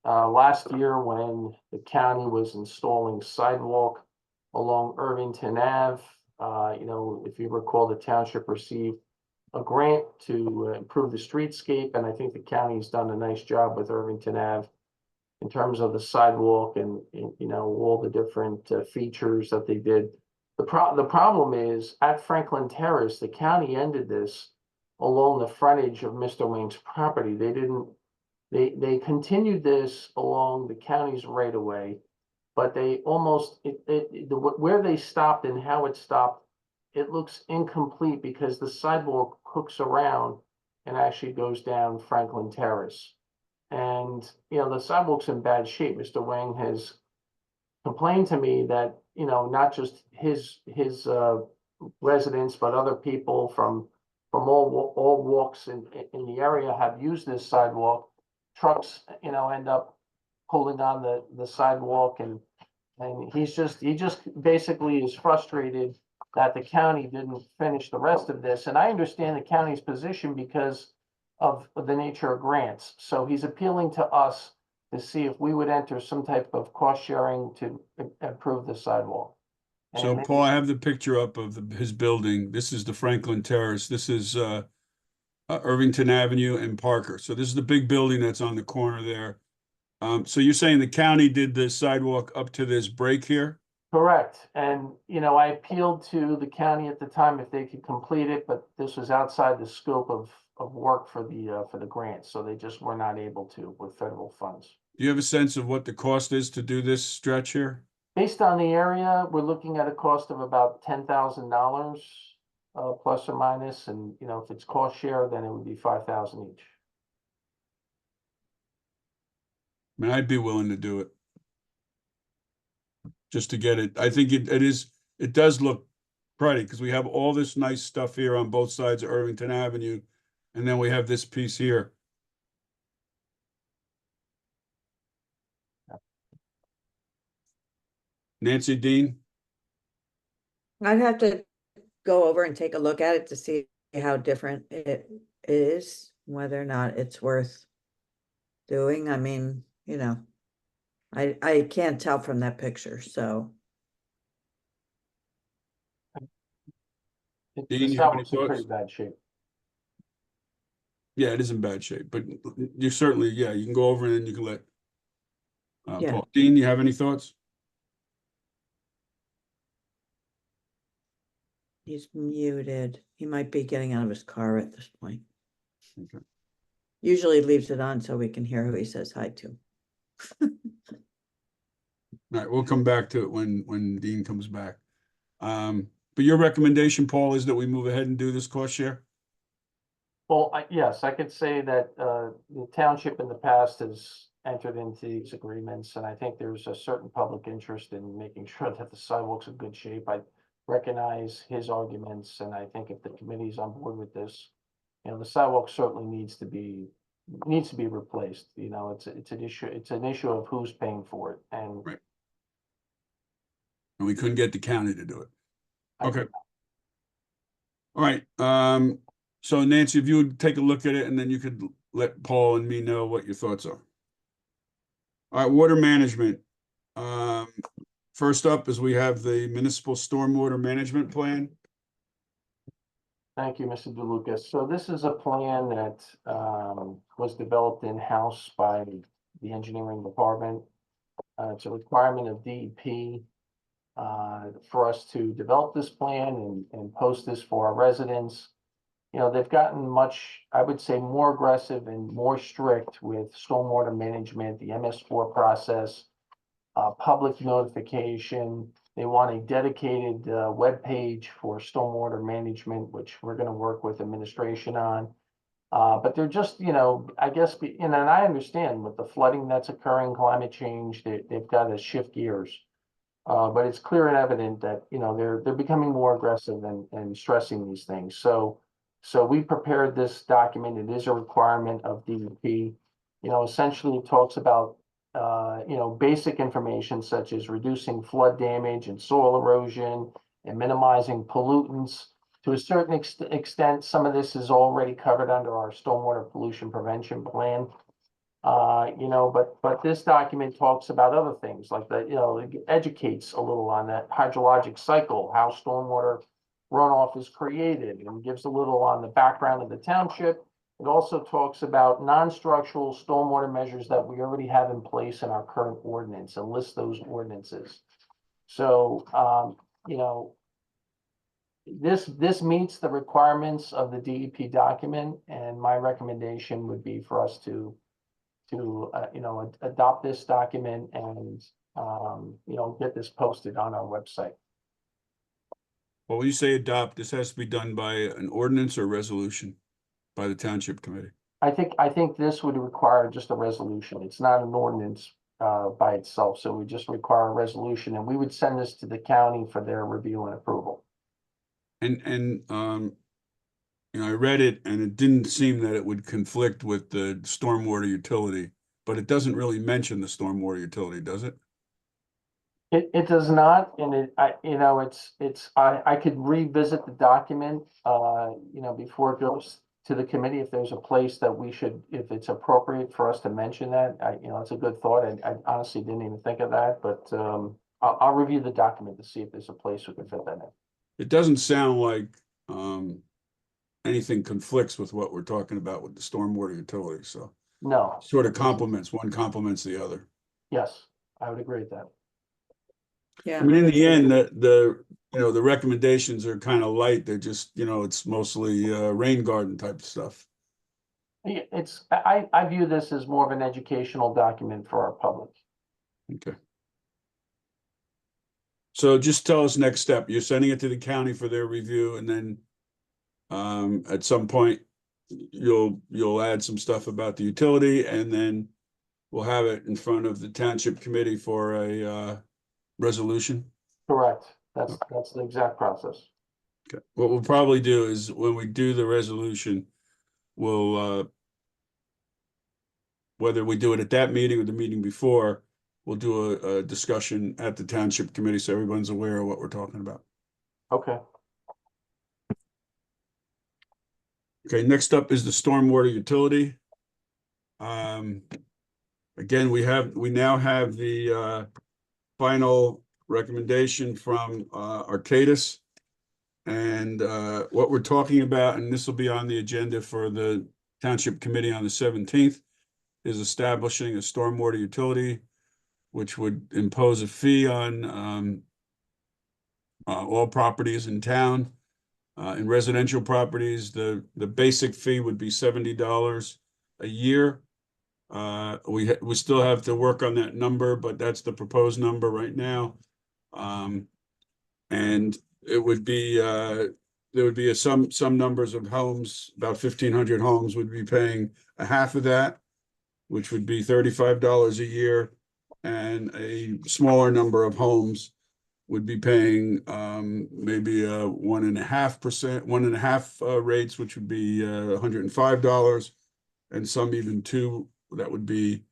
last year when the county was installing sidewalk along Irvington Ave. You know, if you recall, the township received a grant to improve the streetscape, and I think the county's done a nice job with Irvington Ave. in terms of the sidewalk and, you know, all the different features that they did. The problem is at Franklin Terrace, the county ended this along the frontage of Mr. Wing's property. They didn't, they continued this along the county's right of way, but they almost, where they stopped and how it stopped, it looks incomplete because the sidewalk hooks around and actually goes down Franklin Terrace. And, you know, the sidewalk's in bad shape. Mr. Wang has complained to me that, you know, not just his residents, but other people from all walks in the area have used this sidewalk. Trucks, you know, end up pulling on the sidewalk, and he just basically is frustrated that the county didn't finish the rest of this. And I understand the county's position because of the nature of grants. So he's appealing to us to see if we would enter some type of cost sharing to improve the sidewalk. So Paul, I have the picture up of his building. This is the Franklin Terrace. This is Irvington Avenue and Parker. So this is the big building that's on the corner there. So you're saying the county did the sidewalk up to this break here? Correct. And, you know, I appealed to the county at the time if they could complete it, but this was outside the scope of work for the grant. So they just were not able to with federal funds. Do you have a sense of what the cost is to do this stretch here? Based on the area, we're looking at a cost of about $10,000, plus or minus. And, you know, if it's cost share, then it would be 5,000 each. I mean, I'd be willing to do it. Just to get it. I think it does look pretty because we have all this nice stuff here on both sides of Irvington Avenue. And then we have this piece here. Nancy, Dean? I'd have to go over and take a look at it to see how different it is, whether or not it's worth doing. I mean, you know, I can't tell from that picture, so. Dean, The you have any sidewalk's in pretty thoughts? bad shape. Yeah, it is in bad shape, but you certainly, yeah, you can go over and then you can let Yeah. Paul. Dean, you have any thoughts? He's muted. He might be getting out of his car at this point. Okay. Usually leaves it on so we can hear who he says hi to. All right, we'll come back to it when Dean comes back. But your recommendation, Paul, is that we move ahead and do this cost share? Well, yes, I could say that the township in the past has entered into these agreements, and I think there's a certain public interest in making sure that the sidewalk's in good shape. I recognize his arguments, and I think if the committee's on board with this, you know, the sidewalk certainly needs to be replaced. You know, it's an issue of who's paying for it, and Right. And we couldn't get the county to do it. Okay. All right. So Nancy, if you would take a look at it and then you could let Paul and me know what your thoughts are. All right, water management. First up is we have the municipal stormwater management plan. Thank you, Mr. DeLucas. So this is a plan that was developed in-house by the engineering department. It's a requirement of DEP for us to develop this plan and post this for our residents. You know, they've gotten much, I would say, more aggressive and more strict with stormwater management, the MS4 process, public notification. They want a dedicated web page for stormwater management, which we're going to work with administration on. But they're just, you know, I guess, you know, and I understand with the flooding that's occurring, climate change, they've got to shift gears. But it's clear and evident that, you know, they're becoming more aggressive and stressing these things. So we prepared this document. It is a requirement of DEP. You know, essentially it talks about you know, basic information such as reducing flood damage and soil erosion and minimizing pollutants. To a certain extent, some of this is already covered under our stormwater pollution prevention plan. You know, but this document talks about other things like that, you know, it educates a little on that hydrologic cycle, how stormwater runoff is created, and gives a little on the background of the township It also talks about non-structural stormwater measures that we already have in place in our current ordinance and lists those ordinances. So, you know, this meets the requirements of the DEP document, and my recommendation would be for us to you know, adopt this document and, you know, get this posted on our website. Well, when you say adopt, this has to be done by an ordinance or resolution by the township committee. I think this would require just a resolution. It's not an ordinance by itself, so we just require a resolution, and we would send this to the county for their review and approval. And you know, I read it and it didn't seem that it would conflict with the stormwater utility, but it doesn't really mention the stormwater utility, does it? It does not, and you know, I could revisit the document, you know, before it goes to the committee, if there's a place that we should, if it's appropriate for us to mention that. You know, it's a good thought. I honestly didn't even think of that, but, I'll review the document to see if there's a place we can fit that in. It doesn't sound like, anything conflicts with what we're talking about with the stormwater utility, so No. sort of complements, one complements the other. Yes, I would agree with that. Yeah. I mean, in the end, you know, the recommendations are kind of light. They're just, you know, it's mostly rain garden type stuff. Yeah, I view this as more of an educational document for our public. Okay. So just tell us next step. You're sending it to the county for their review, and then at some point you'll add some stuff about the utility, and then we'll have it in front of the township committee for a resolution. Correct. That's the exact process. Okay. What we'll probably do is when we do the resolution, we'll whether we do it at that meeting or the meeting before, we'll do a discussion at the township committee so everyone's aware of what we're talking about. Okay. Okay, next up is the stormwater utility. Again, we now have the final recommendation from Arcadis. And what we're talking about, and this will be on the agenda for the township committee on the 17th, is establishing a stormwater utility, which would impose a fee on all properties in town. In residential properties, the basic fee would be $70 a year. We still have to work on that number, but that's the proposed number right now. And it would be there would be some numbers of homes, about 1,500 homes would be paying a half of that, which would be $35 a year, and a smaller number of homes would be paying maybe 1.5% rates, which would be $105, and some even two that would be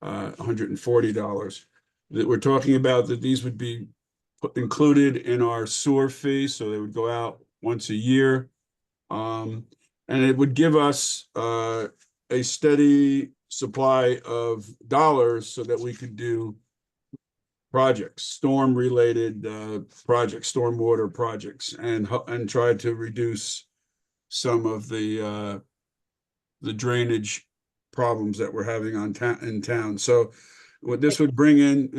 $140. That we're talking about that these would be included in our sewer fee, so they would go out once a year, and it would give us a steady supply of dollars so that we could do projects, storm-related projects, stormwater projects, and try to reduce some of the drainage problems that we're having in town. So what this would bring in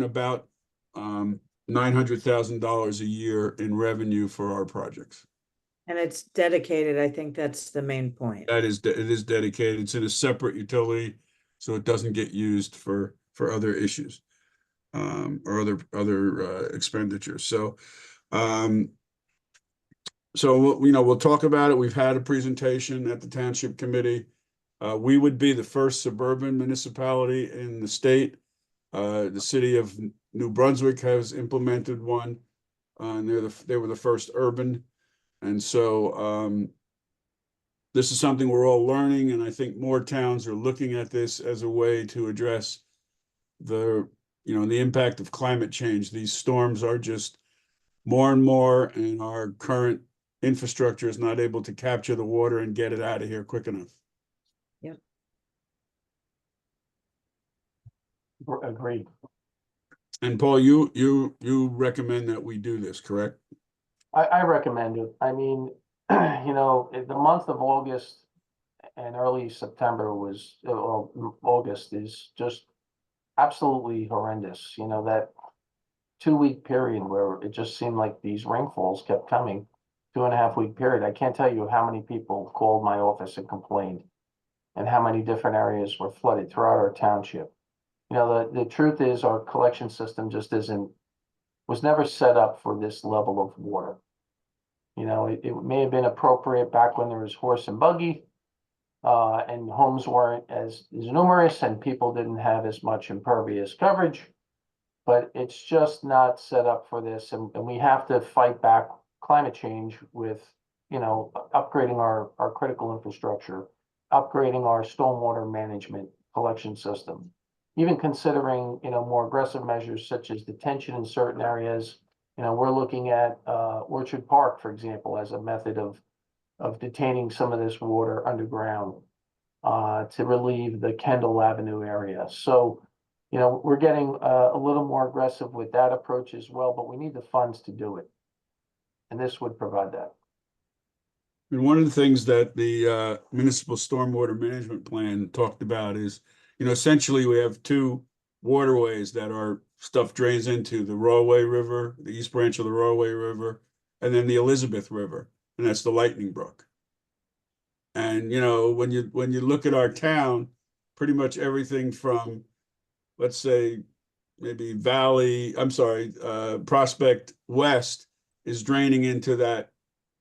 about $900,000 a year in revenue for our projects. And it's dedicated. I think that's the main point. It is dedicated. It's in a separate utility, so it doesn't get used for other issues or other expenditures. So we'll talk about it. We've had a presentation at the township committee. We would be the first suburban municipality in the state. The city of New Brunswick has implemented one, and they were the first urban. And so this is something we're all learning, and I think more towns are looking at this as a way to address the impact of climate change. These storms are just more and more, and our current infrastructure is not able to capture the water and get it out of here quick enough. Yep. Agreed. And Paul, you recommend that we do this, correct? I recommend it. I mean, you know, the month of August, and early September was, August is just absolutely horrendous. You know, that 2 week period where it just seemed like these rainfalls kept coming, 2.5 week period. I can't tell you how many people called my office and complained and how many different areas were flooded throughout our township. You know, the truth is our collection system just was never set up for this level of water. You know, it may have been appropriate back when there was horse and buggy, and homes weren't as numerous and people didn't have as much impervious coverage. But it's just not set up for this, and we have to fight back climate change with, you know, upgrading our critical infrastructure, upgrading our stormwater management collection system, even considering, you know, more aggressive measures such as detention in certain areas. You know, we're looking at Orchard Park, for example, as a method of detaining some of this water underground to relieve the Kendall Avenue area. So, you know, we're getting a little more aggressive with that approach as well, but we need the funds to do it. And this would provide that. And one of the things that the municipal stormwater management plan talked about is, you know, essentially we have two waterways that our stuff drains into: the Rawway River, the East Branch of the Rawway River, and then the Elizabeth River, and that's the Lightning Brook. And you know, when you look at our town, pretty much everything from, let's say, maybe Prospect West is draining into that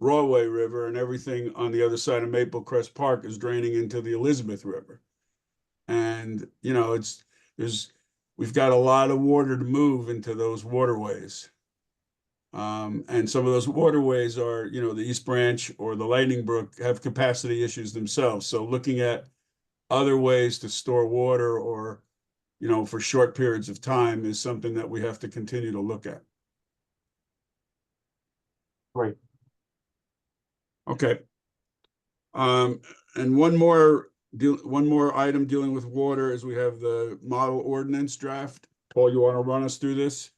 Rawway River, and everything on the other side of Maple Crest Park is draining into the Elizabeth River. And you know, we've got a lot of water to move into those waterways. And some of those waterways are, you know, the East Branch or the Lightning Brook have capacity issues themselves. So looking at other ways to store water, or, you know, for short periods of time, is something that we have to continue to look at. Great. Okay. And one more item dealing with water is we have the model ordinance draft. Paul, you want to run us through this?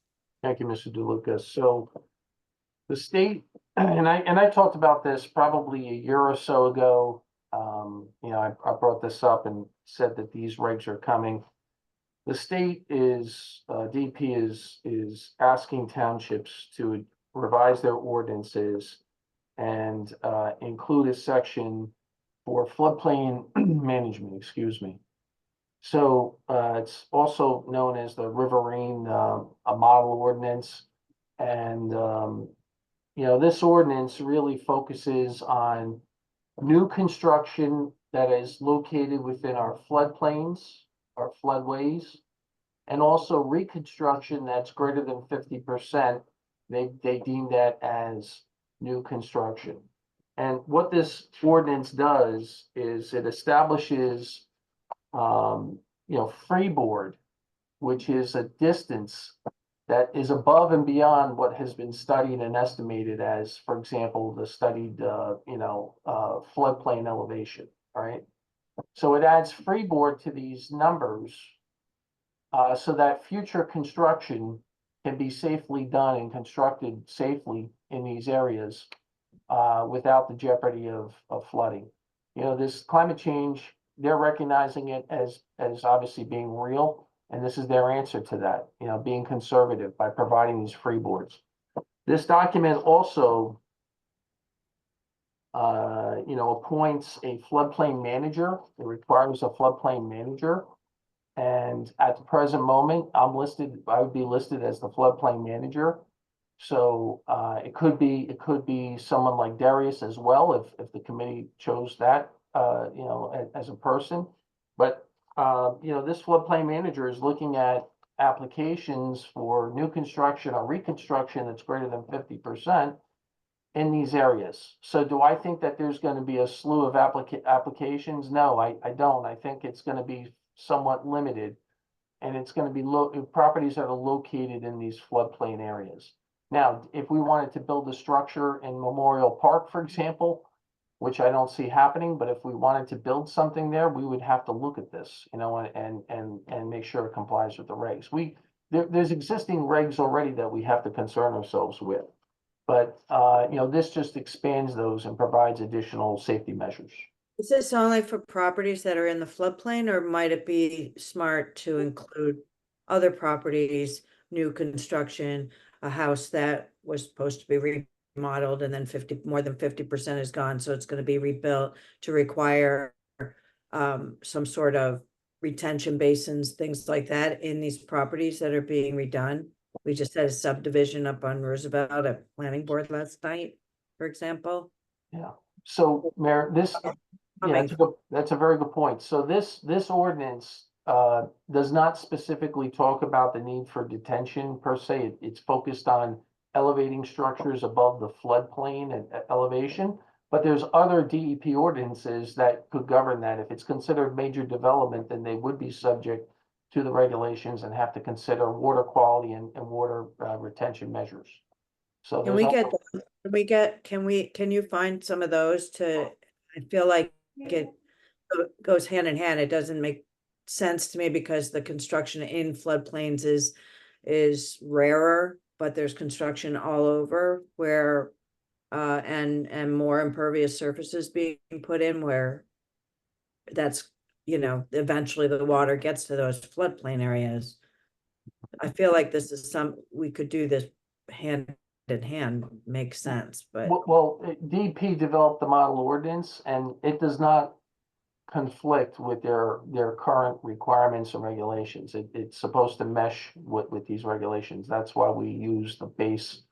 Thank you, Mr. DeLuca. So the state, and I talked about this probably a year or so ago. You know, I brought this up and said that these regs are coming. The state DP is asking townships to revise their ordinances and include a section for floodplain management, excuse me. So it's also known as the Riverine, a model ordinance. And, you know, this ordinance really focuses on new construction that is located within our floodplains, our floodways, and also reconstruction that's greater than 50%. They deem that as new construction. And what this ordinance does is it establishes, you know, freeboard, which is a distance that is above and beyond what has been studied and estimated as, for example, the studied, you know, floodplain elevation, right? So it adds freeboard to these numbers so that future construction can be safely done and constructed safely in these areas without the jeopardy of flooding. You know, this climate change, they're recognizing it as obviously being real, and this is their answer to that, you know, being conservative by providing these freeboards. This document also, you know, appoints a floodplain manager. It requires a floodplain manager. And at the present moment, I would be listed as the floodplain manager. So it could be someone like Darius as well, if the committee chose that, you know, as a person. But you know, this floodplain manager is looking at applications for new construction or reconstruction that's greater than 50% in these areas. So do I think that there's going to be a slew of applications? No, I don't. I think it's going to be somewhat limited, and it's going to be properties that are located in these floodplain areas. Now, if we wanted to build a structure in Memorial Park, for example, which I don't see happening, but if we wanted to build something there, we would have to look at this, you know, and make sure it complies with the regs. There's existing regs already that we have to concern ourselves with, but you know, this just expands those and provides additional safety measures. Is this only for properties that are in the floodplain, or might it be smart to include other properties, new construction, a house that was supposed to be remodeled and then more than 50% is gone, so it's gonna be rebuilt to require some sort of retention basins, things like that in these properties that are being redone? We just had a subdivision up on Roosevelt at planning board last night, for example. Yeah, so Mayor, this, yeah, that's a very good point. So this ordinance does not specifically talk about the need for detention per se. It's focused on elevating structures above the floodplain and elevation. But there's other DEP ordinances that could govern that. If it's considered major development, then they would be subject to the regulations and have to consider water quality and water retention measures. So Can there's we get, can you find some of those to, I feel like it goes hand in hand. It doesn't make sense to me because the construction in floodplains is rarer, but there's construction all over where and more impervious surfaces being put in where that's, eventually the water gets to those floodplain areas. I feel like this is we could do this hand in hand, makes sense, but Well, DP developed the model ordinance and it does not conflict with their current requirements and regulations. It's supposed to mesh with these regulations. That's why we use the base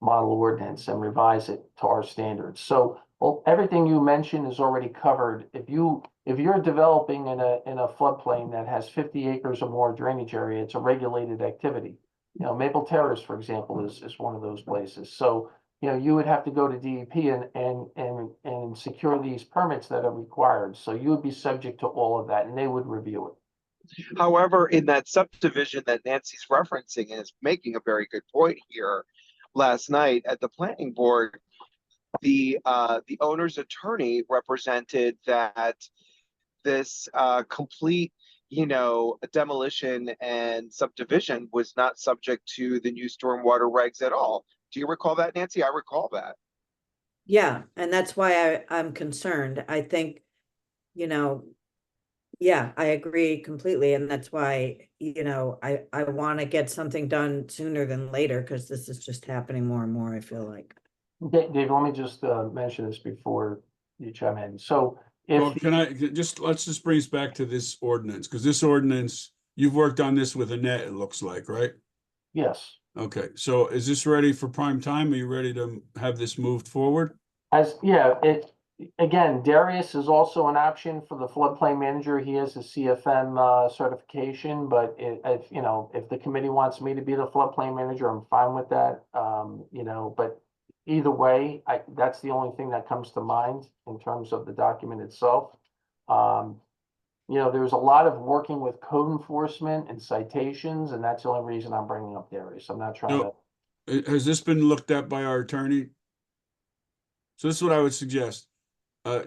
model ordinance and revise it to our standards. So, well, everything you mentioned is already covered. If you're developing in a floodplain that has 50 acres or more drainage area, it's a regulated activity. Maple Terrace, for example, is one of those places. So, you would have to go to DEP and secure these permits that are required. So you would be subject to all of that and they would review it. However, in that subdivision that Nancy's referencing and is making a very good point here, last night at the planning board, the owner's attorney represented that this complete, demolition and subdivision was not subject to the new stormwater regs at all. Do you recall that, Nancy? I recall that. yeah, and that's why I'm concerned. I think, yeah, I agree completely. And that's why, I want to get something done sooner than later because this is just happening more and more, I feel like. Dave, let me just mention this before you chime in. So Well, if, can I let's just bring us back to this ordinance, because this ordinance, you've worked on this with Annette, it looks like, right? yes, Okay, so is this ready for prime time? Are you ready to have this moved forward? again, Darius is also an option for the floodplain manager. He has a CFM certification, but if the committee wants me to be the floodplain manager, I'm fine with that. But either way, that's the only thing that comes to mind in terms of the document itself. There's a lot of working with code enforcement and citations, and that's the only reason I'm bringing up Darius. I'm not trying So, to. has this been looked at by our attorney? So this is what I would suggest.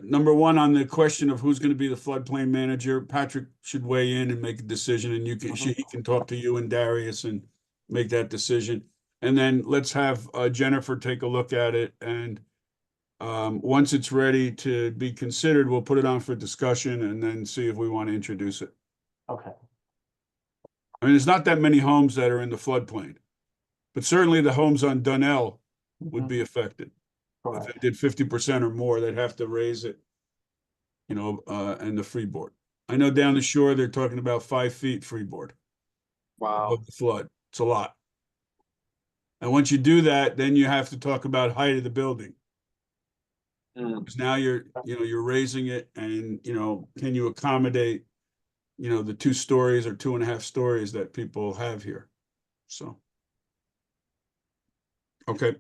Number one, on the question of who's going to be the floodplain manager, Patrick should weigh in and make a decision, and he can talk to you and Darius and make that decision. And then let's have Jennifer take a look at it, and once it's ready to be considered, we'll put it on for discussion and then see if we want to introduce it. Okay. I mean, there's not that many homes that are in the floodplain, but certainly the homes on Dunnell would be affected. If they did 50% or more, they'd have to raise it, and the freeboard. I know down the shore, they're talking about 5 feet freeboard. Wow. Above the flood. It's a lot. And once you do that, then you have to talk about height of the building. Because now you're raising it and, can you accommodate, the 2 stories or 2.5 stories that people have here? So. Okay.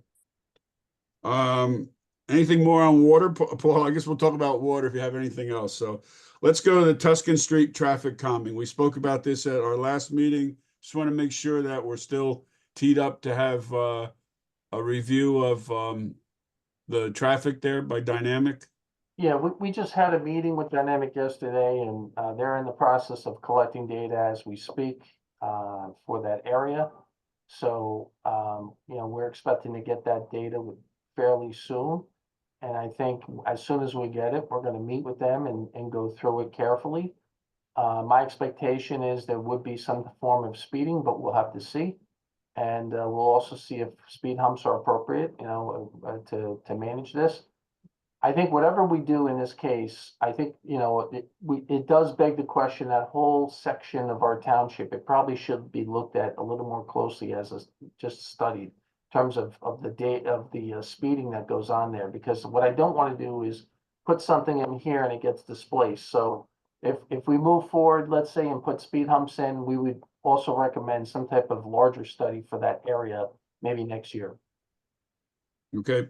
Anything more on water, Paul? I guess we'll talk about water if you have anything else. So let's go to the Tuscan Street traffic calming. We spoke about this at our last meeting. Just want to make sure that we're still teed up to have a review of the traffic there by Dynamic. Yeah, we just had a meeting with Dynamic yesterday and they're in the process of collecting data as we speak for that area. So, we're expecting to get that data fairly soon. And I think as soon as we get it, we're gonna meet with them and go through it carefully. My expectation is there would be some form of speeding, but we'll have to see. And we'll also see if speed humps are appropriate, to manage this. I think whatever we do in this case, I think, it does beg the question, that whole section of our township, it probably should be looked at a little more closely as just studied in terms of the date of the speeding that goes on there, because what I don't want to do is put something in here and it gets displaced. So if we move forward, let's say, and put speed humps in, we would also recommend some type of larger study for that area, maybe next year. Okay.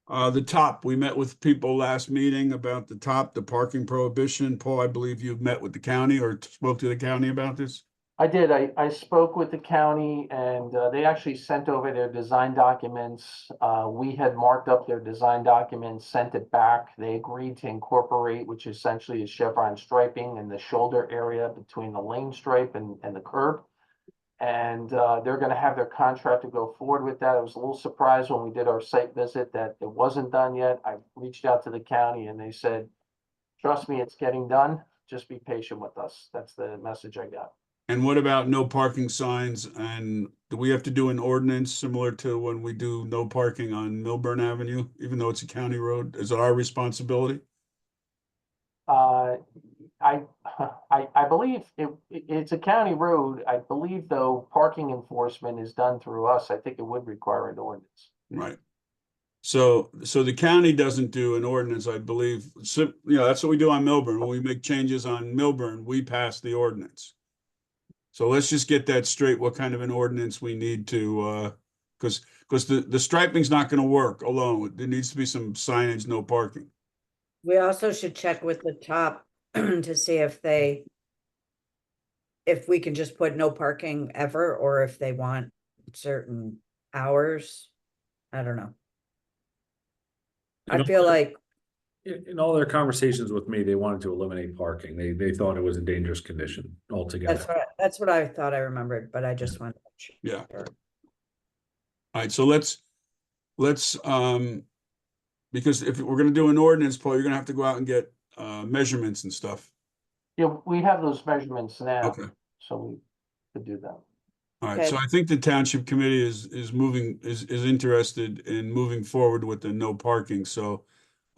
The top, we met with people last meeting about the parking prohibition. Paul, I believe you've met with the county or spoke to the county about this? I did. I spoke with the county and they actually sent over their design documents. We had marked up their design documents, sent it back. They agreed to incorporate, which essentially is chevron striping in the shoulder area between the lane stripe and the curb. And they're gonna have their contractor go forward with that. I was a little surprised when we did our site visit that it wasn't done yet. I reached out to the county and they said, trust me, it's getting done. Just be patient with us. That's the message I got. And what about no parking signs? And do we have to do an ordinance similar to when we do no parking on Milburn Avenue, even though it's a county road? Is it our responsibility? I believe it's a county road. I believe, though, parking enforcement is done through us. I think it would require an ordinance. Right. So the county doesn't do an ordinance, I believe. So, that's what we do on Milburn. When we make changes on Milburn, we pass the ordinance. So let's just get that straight, what kind of an ordinance we need to, because the striping's not going to work alone. There needs to be some signage, no parking. We also should check with the top to see if we can just put no parking ever, or if they want certain hours. I don't know. I feel like In all their conversations with me, they wanted to eliminate parking. They thought it was a dangerous condition altogether. that's what I thought I remembered, but I just wanted to Yeah. sure. All right, so let's because if we're gonna do an ordinance, Paul, you're gonna have to go out and get measurements and stuff. Yeah, we have those measurements now, Okay. so we could do that. All right, Okay. so I think the township committee is interested in moving forward with the no parking, so.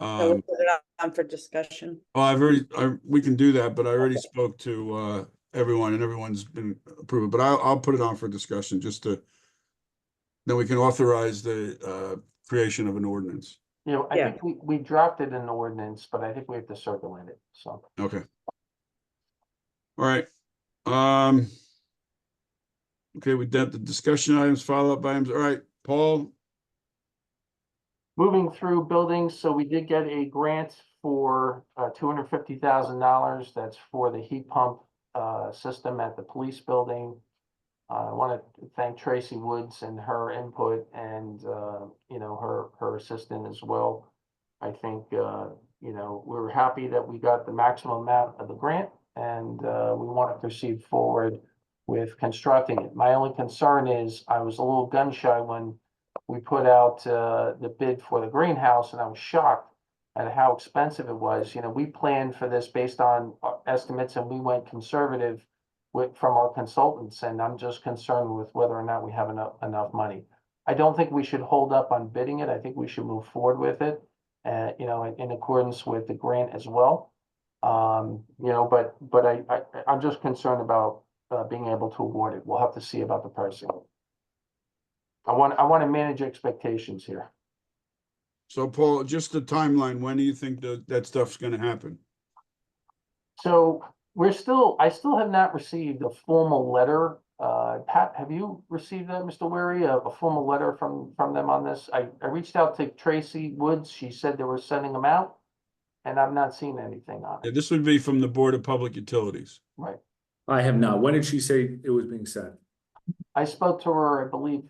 So we'll put it on for discussion. Well, we can do that, but I already spoke to everyone and everyone's been approved, but I'll put it on for discussion then we can authorize the creation of an ordinance. I Yeah. think we drafted an ordinance, but I think we have to circulate it, so. Okay. All right. Okay, we did the discussion items, follow-up items. All right, Paul. Moving through buildings, so we did get a grant for $250,000. That's for the heat pump system at the police building. I want to thank Tracy Woods and her input and her assistant as well. I think we're happy that we got the maximum amount of the grant and we want to proceed forward with constructing it. My only concern is I was a little gun shy when we put out the bid for the greenhouse, and I was shocked at how expensive it was. We planned for this based on estimates, and we went conservative from our consultants, and I'm just concerned with whether or not we have enough money. I don't think we should hold up on bidding it. I think we should move forward with it, in accordance with the grant as well. But I'm just concerned about being able to award it. We'll have to see about the pricing. I want to manage expectations here. So Paul, just the timeline, when do you think that stuff's gonna happen? So I still have not received a formal letter. Pat, have you received that, Mr. Wary, a formal letter from them on this? I reached out to Tracy Woods. She said they were sending them out, and I've not seen anything on Yeah, it. this would be from the Board of Public Utilities. Right. I have not. When did she say it was being sent? I spoke to her, I believe,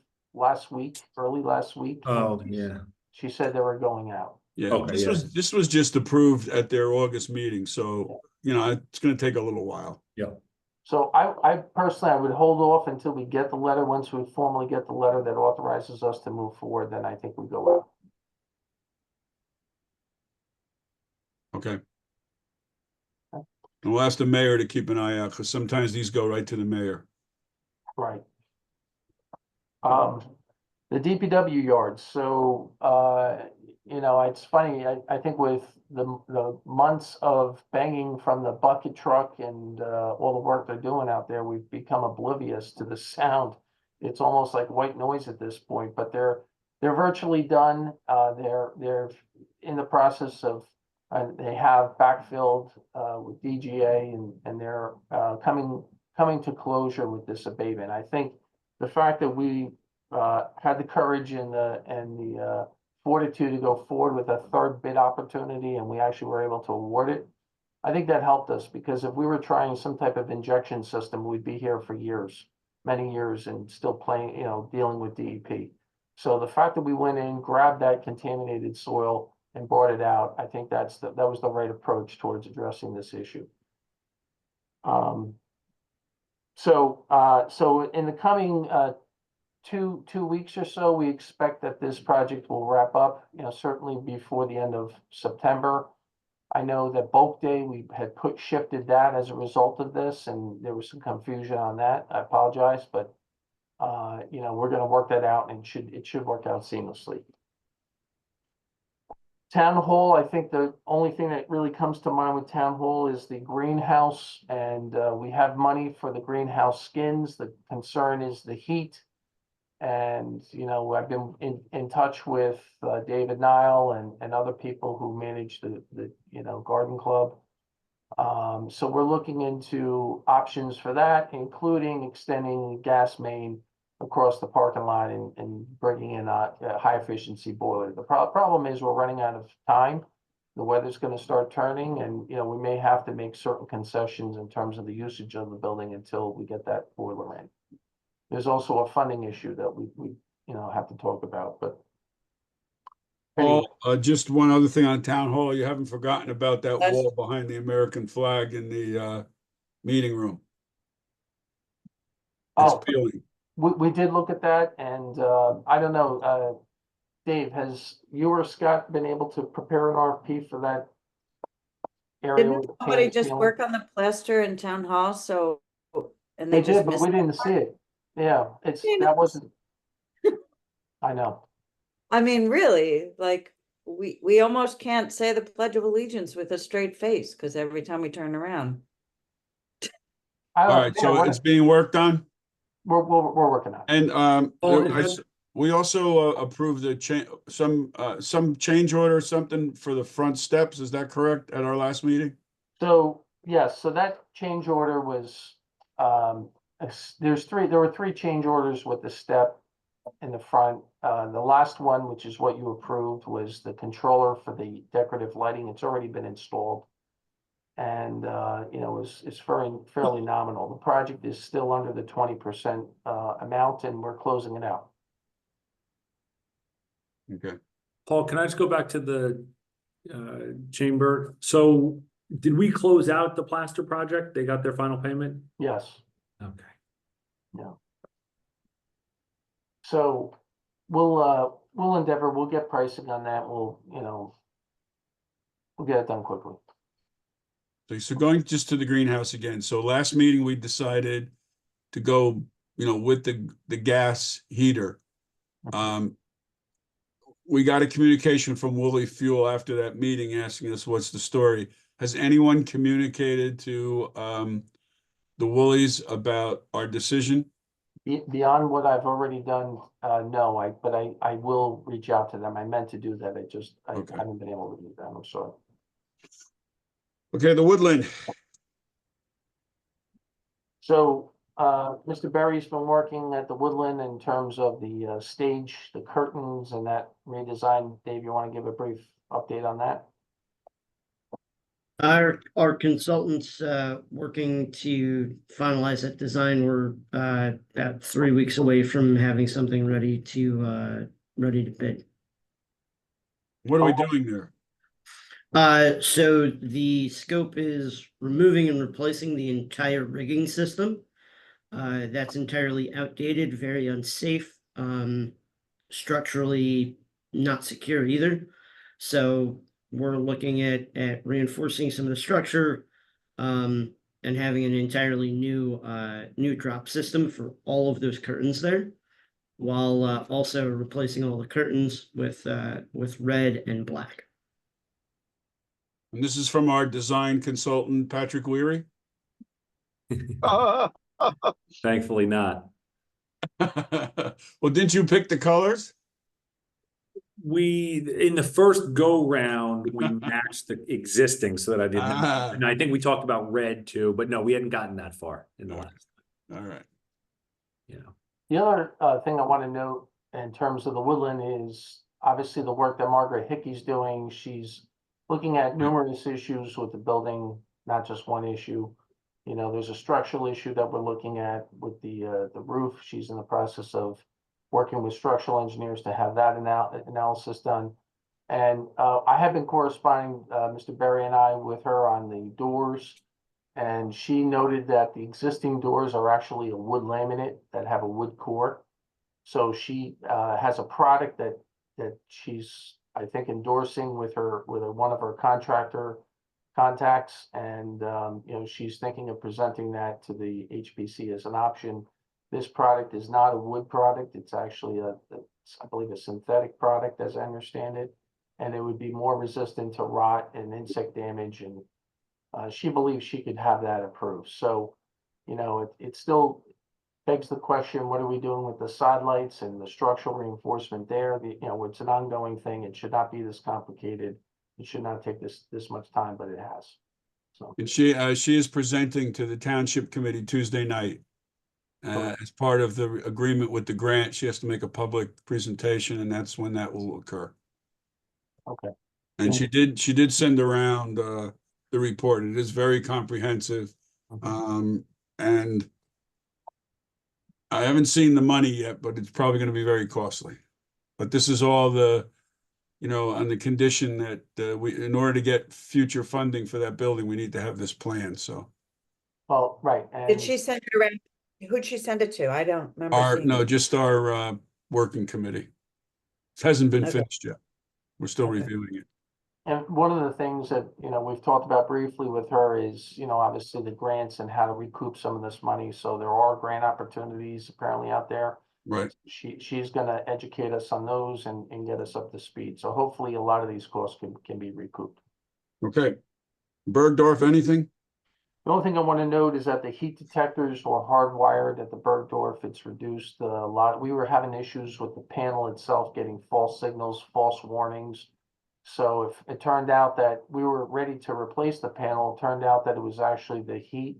early last week. Oh, yeah. She said they were going out. Yeah, Okay, this yeah. was just approved at their August meeting, so it's gonna take a little while. Yeah. So I personally, I would hold off until we get the letter. Once we formally get the letter that authorizes us to move forward, then I think we go out. Okay. And we'll ask the mayor to keep an eye out, because sometimes these go right to the mayor. Right. The DPW yards, so, you know, it's funny, I think with the months of banging from the bucket truck and, all the work they're doing out there, we've become oblivious to the sound. It's almost like white noise at this point, but they're virtually done. They're in the process of, they have backfilled, with DGA and they're, coming to closure with this abatement. I think the fact that we had the courage and the fortitude to go forward with a third bid opportunity, and we actually were able to award it. I think that helped us, because if we were trying some type of injection system, we'd be here for years, many years, and still playing, you know, dealing with DEP. So the fact that we went in, grabbed that contaminated soil and brought it out, I think that was the right approach towards addressing this issue. So in the coming two weeks or so, we expect that this project will wrap up, you know, certainly before the end of September. I know that bulk day, we had shifted that as a result of this, and there was some confusion on that. I apologize, but you know, we're gonna work that out, and it should work out seamlessly. Town Hall, I think the only thing that really comes to mind with Town Hall is the greenhouse, and we have money for the greenhouse skins. The concern is the heat. And, you know, I've been in touch with David Nile and other people who manage the you know, garden club. So we're looking into options for that, including extending gas main across the parking lot and bringing in a high efficiency boiler. The problem is we're running out of time. The weather's going to start turning, and, you know, we may have to make certain concessions in terms of the usage of the building until we get that boiler in. There's also a funding issue that we you know, have to talk about, but. Anyway, Just one other thing on Town Hall, you haven't forgotten about that Yes. wall behind the American flag in the meeting room. It's oh, peeling. we did look at that, and I don't know, Dave, has you or Scott been able to prepare an RFP for that area? Didn't with the somebody paint just peeling? work on the plaster in town hall, so, and They they just did, but missed we that didn't see part? it. Yeah, that wasn't. I know. I mean, really, like, we almost can't say the Pledge of Allegiance with a straight face, because every time we turn around. I All don't, right, yeah, so it's being worked on. we're working on it. And Oh, we also approved some change order, something for the front steps. Is that correct, at our last meeting? So, yes, so that change order was, there were three change orders with the step in the front. The last one, which is what you approved, was the controller for the decorative lighting. It's already been installed. And, you know, it's fairly nominal. The project is still under the 20% amount, and we're closing it out. Okay. Paul, can I just go back to the chamber? So did we close out the plaster project? They got their final payment? Yes. Okay. So we'll endeavor, we'll get pricing on that. You know, we'll get it done quickly. So going just to the greenhouse again. So last meeting, we decided to go, you know, with the gas heater. We got a communication from Woolly Fuel after that meeting asking us what's the story. Has anyone communicated to the Woolies about our decision? Beyond what I've already done, no, but I will reach out to them. I meant to do that. I Okay. haven't been able to do that. I'm sorry. Okay, the Woodland. So, Mr. Berry's been working at the Woodland in terms of the stage, the curtains and that redesign. Dave, you want to give a brief update on that? Our consultants working to finalize that design. We're about 3 weeks away from having something ready to bid. What are we doing there? So the scope is removing and replacing the entire rigging system. That's entirely outdated, very unsafe, structurally not secure either. So we're looking at reinforcing some of the structure, and having an entirely new drop system for all of those curtains there, while also replacing all the curtains with red and black. And this is from our design consultant, Patrick Weary. Thankfully not. Well, didn't you pick the colors? In the first go round, we matched the existing so that I didn't. Ah. And I think we talked about red too, but no, we hadn't gotten that far in the last, All right. The other thing I want to note in terms of the woodland is obviously the work that Margaret Hickey's doing. She's looking at numerous issues with the building, not just one issue. You know, there's a structural issue that we're looking at with the roof. She's in the process of working with structural engineers to have that analysis done. And I have been corresponding, Mr. Berry and I, with her on the doors. And she noted that the existing doors are actually a wood laminate that have a wood core. So she has a product that she's, I think, endorsing with one of her contractor contacts. And you know, she's thinking of presenting that to the HPC as an option. This product is not a wood product. It's actually I believe, a synthetic product, as I understand it. And it would be more resistant to rot and insect damage. And she believes she could have that approved. So, you know, it still begs the question, what are we doing with the side lights and the structural reinforcement there? You know, it's an ongoing thing. It should not be this complicated. It should not take this much time, but it has. So. And she is presenting to the township committee Tuesday night. As part of the agreement with the grant, she has to make a public presentation, and that's when that will occur. Okay. And she did send around the report. It is very comprehensive. And I haven't seen the money yet, but it's probably going to be very costly. But this is all you know, on the condition that in order to get future funding for that building, we need to have this plan. So. Well, right. And Did she send it around? Who'd she send it to? I don't remember seeing it. Just our working committee. It hasn't been Okay. finished yet. We're still Okay. reviewing it. And one of the things that, you know, we've talked about briefly with her is, you know, obviously the grants and how to recoup some of this money. So there are grant opportunities apparently out there. Right. She's going to educate us on those and get us up to speed. So hopefully a lot of these costs can be recouped. Okay. Bergdorf, anything? The only thing I want to note is that the heat detectors were hardwired at the Bergdorf. It's reduced a lot. We were having issues with the panel itself getting false signals, false warnings. So if it turned out that we were ready to replace the panel, it turned out that it was actually the heat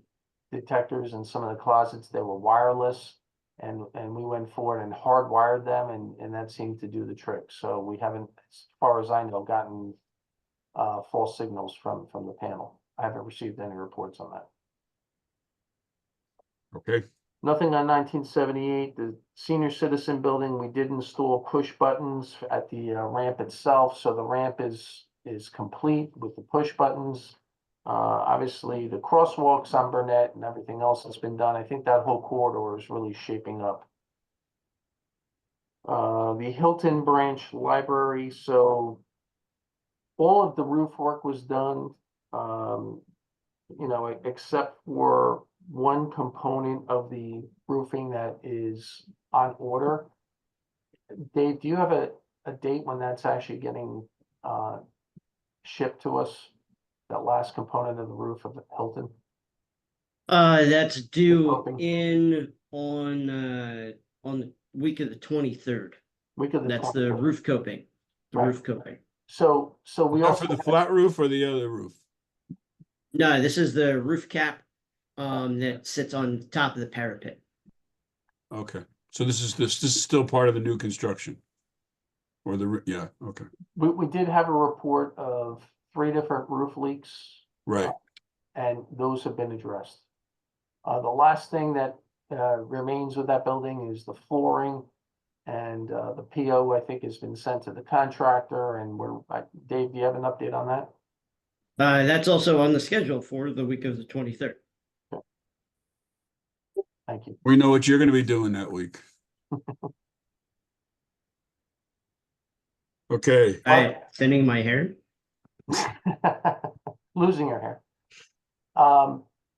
detectors in some of the closets that were wireless. And we went forward and hardwired them, and that seemed to do the trick. So we haven't, as far as I know, gotten false signals from the panel. I haven't received any reports on that. Okay. Nothing on 1978, the senior citizen building, we did install push buttons at the ramp itself. So the ramp is complete with the push buttons. Obviously the crosswalks on Burnett and everything else has been done. I think that whole corridor is really shaping up. The Hilton Branch Library, so all of the roof work was done, you know, except for one component of the roofing that is on order. Dave, do you have a date when that's actually getting shipped to us? That last component of the roof of the Hilton? That's due coping. in on the week of the 23rd. Week of the That's the 23rd. roof coping. The Right. roof coping. So we also For the flat roof or the other roof? No, this is the roof cap that sits on top of the parapet. Okay. So this is still part of the new construction? Or yeah, okay. we did have a report of 3 different roof leaks. Right. And those have been addressed. The last thing that remains with that building is the flooring. And the PO, I think, has been sent to the contractor. And Dave, do you have an update on that? That's also on the schedule for the week of the 23rd. Thank you. We know what you're going to be doing that week. Okay. Thinning my hair. Losing her hair.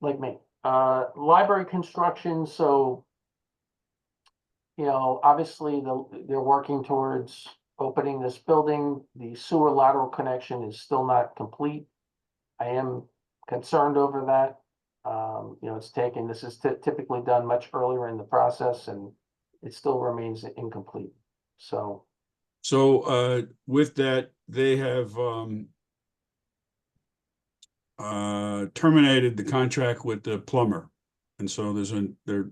Like me. Library construction, so, you know, obviously they're working towards opening this building. The sewer lateral connection is still not complete. I am concerned over that. You know, this is typically done much earlier in the process and it still remains incomplete. So, With that, they have terminated the contract with the plumber. And so they're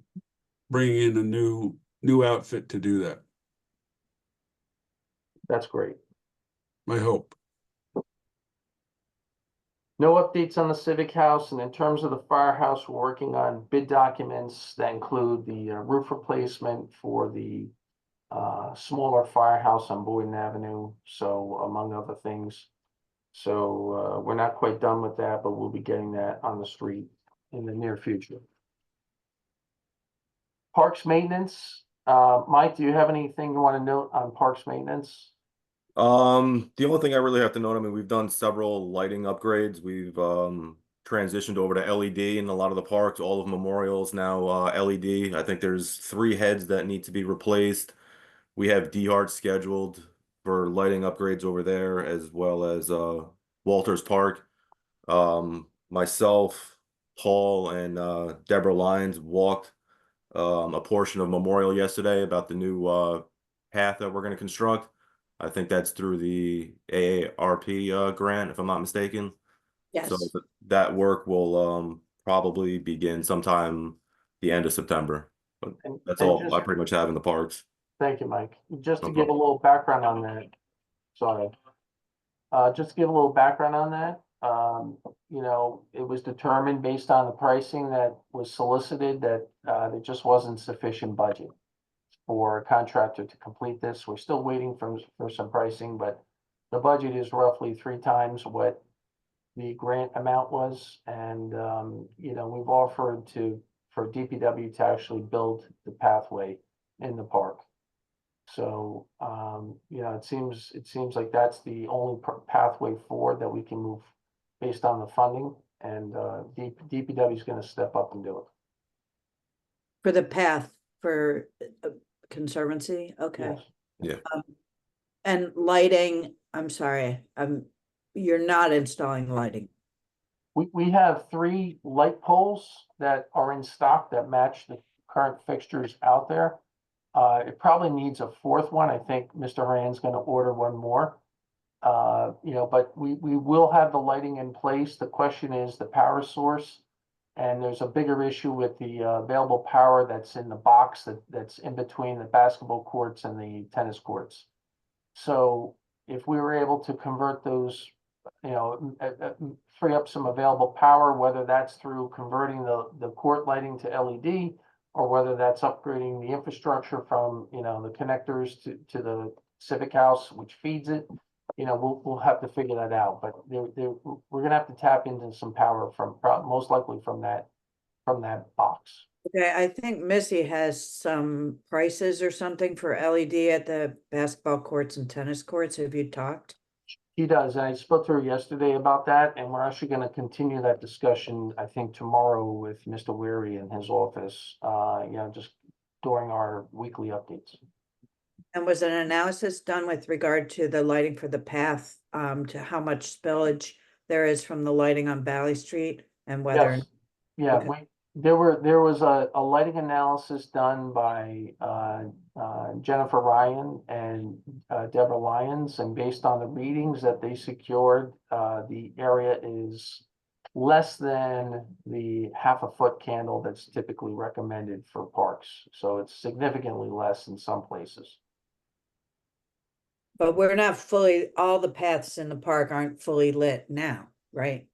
bringing in a new outfit to do that, that's great. I hope. No updates on the Civic House, and in terms of the firehouse, we're working on bid documents that include the roof replacement for the smaller firehouse on Boyden Avenue, so among other things. So we're not quite done with that, but we'll be getting that on the street in the near future. Parks maintenance, Mike, do you have anything you want to note on parks maintenance? The only thing I really have to note, I mean, we've done several lighting upgrades. We've transitioned over to LED in a lot of the parks. All of Memorial's now LED. I think there's 3 heads that need to be replaced. We have DHart scheduled for lighting upgrades over there, as well as Walters Park. Myself, Paul, and Deborah Lyons walked a portion of Memorial yesterday about the new path that we're going to construct. I think that's through the AARP grant, if I'm not mistaken. Yes. So that work will probably begin sometime the end of September. But that's all I pretty much have in the parks. Thank you, Mike. Just No to give a problem. little background on that, sorry. Just to give a little background on that, you know, it was determined based on the pricing that was solicited that there just wasn't sufficient budget for a contractor to complete this. We're still waiting for some pricing, but the budget is roughly 3 times what the grant amount was. And, you know, we've offered for DPW to actually build the pathway in the park. So, you know, it seems like that's the only pathway forward that we can move based on the funding, and DPW is going to step up and do it. For the path for Conservancy, okay. Yes. Yeah. And lighting, I'm sorry, you're not installing lighting. We have 3 light poles that are in stock that match the current fixtures out there. It probably needs a 4th one. I think Mr. Rand's going to order one more. You know, but we will have the lighting in place. The question is the power source. And there's a bigger issue with the available power that's in the box that's in between the basketball courts and the tennis courts. So if we were able to convert those, you know, free up some available power, whether that's through converting the court lighting to LED, or whether that's upgrading the infrastructure from, you know, the connectors to the Civic House, which feeds it, you know, we'll have to figure that out. But we're gonna have to tap into some power from most likely from that box. Okay, I think Missy has some prices or something for LED at the basketball courts and tennis courts. Have you talked? He does, and I spoke to her yesterday about that, and we're actually gonna continue that discussion, I think, tomorrow with Mr. Weary in his office, you know, just during our weekly updates. And was an analysis done with regard to the lighting for the path, to how much spillage there is from the lighting on Valley Street and whether? Yes, yeah, Okay. there was a lighting analysis done by Jennifer Ryan and Deborah Lyons, and based on the readings that they secured, the area is less than the half-a-foot candle that's typically recommended for parks. So it's significantly less in some places. But we're not all the paths in the park aren't fully lit now, right?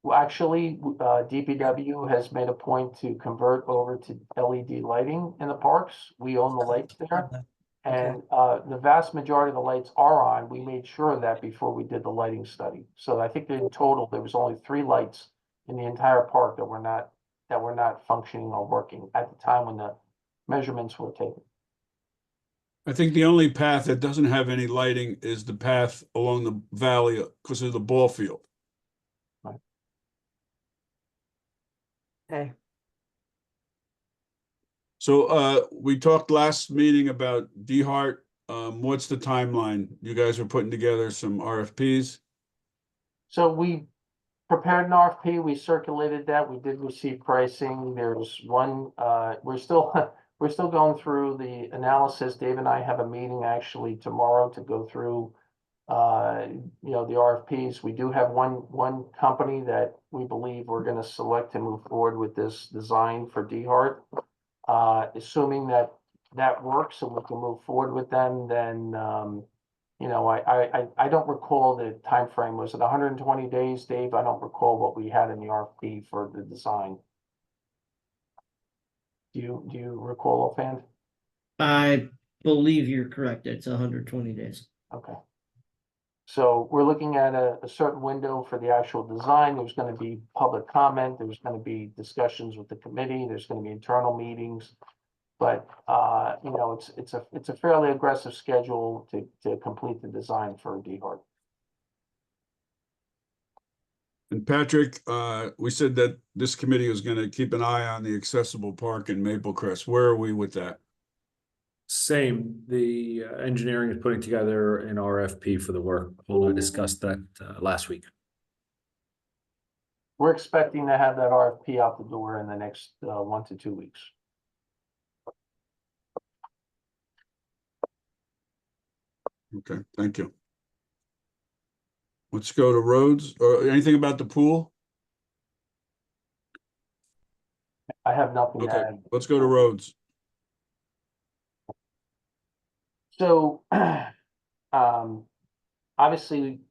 Well, actually, DPW has made a point to convert over to LED lighting in the parks. We own the lights there. And the vast majority of the lights are on. We made sure of that before we did the lighting study. So I think that in total, there was only 3 lights in the entire park that were not functioning or working at the time when the measurements were taken. I think the only path that doesn't have any lighting is the path along the valley because of the ball field. Okay. So we talked last meeting about DeHart. What's the timeline? You guys are putting together some RFPs. So we prepared an RFP, we circulated that, we did receive pricing, there's one, we're still, we're still going through the analysis. Dave and I have a meeting actually tomorrow to go through, the RFPs. We do have one company that we believe we're gonna select to move forward with this design for DeHart. Assuming that that works and we can move forward with them, then, I don't recall the time frame. Was it 120 days, Dave? I don't recall what we had in the RFP for the design. Do you recall offhand? I believe you're correct. It's 120 days. Okay. So we're looking at a certain window for the actual design. There's going to be public comment. There's going to be discussions with the committee. There's going to be internal meetings. But, it's a fairly aggressive schedule to complete the design for DeHart. And Patrick, we said that this committee was going to keep an eye on the accessible park in Maple Crest. Where are we with that? Same, the engineering is putting together an RFP for the work. We'll discuss that last week. We're expecting to have that RFP out the door in the next 1 to 2 weeks. Okay, thank you. Let's go to roads or anything about the pool? I have nothing to Okay, add. let's go to roads. So, obviously,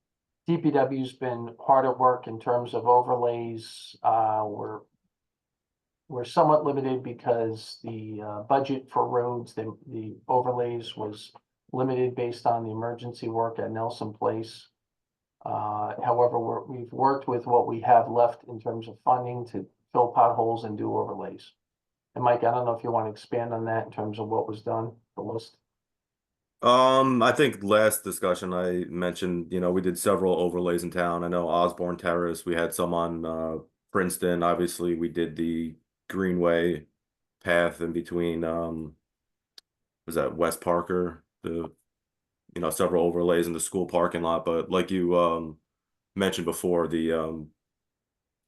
DPW's been hard at work in terms of overlays. We're somewhat limited because the budget for roads, the overlays was limited based on the emergency work at Nelson Place. However, we've worked with what we have left in terms of funding to fill potholes and do overlays. And Mike, I don't know if you want to expand on that in terms of what was done, the list. I think last discussion I mentioned, we did several overlays in town. I know Osborne Terrace, we had some on Princeton. Obviously, we did the Greenway path in between was that West Parker, several overlays in the school parking lot. But like you mentioned before, the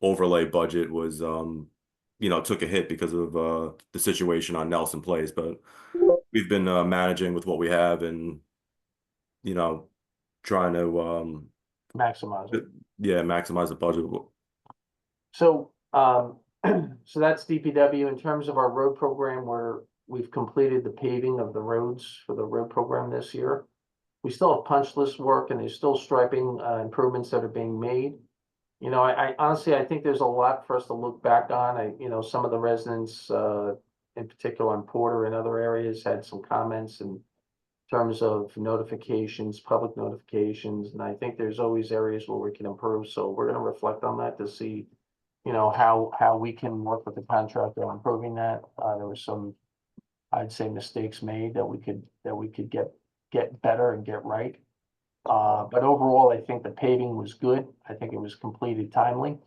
overlay budget was took a hit because of the situation on Nelson Place. But we've been managing with what we have and trying to Maximize it. maximize the budget. So, so that's DPW. In terms of our road program, we've completed the paving of the roads for the road program this year. We still have punch list work and there's still striping improvements that are being made. I honestly, I think there's a lot for us to look back on. Some of the residents, in particular on Porter and other areas, had some comments in terms of notifications, public notifications, and I think there's always areas where we can improve. So we're going to reflect on that to see, how we can work with the contractor on improving that. There were some, I'd say, mistakes made that we could get better and get right. But overall, I think the paving was good. I think it was completed timely.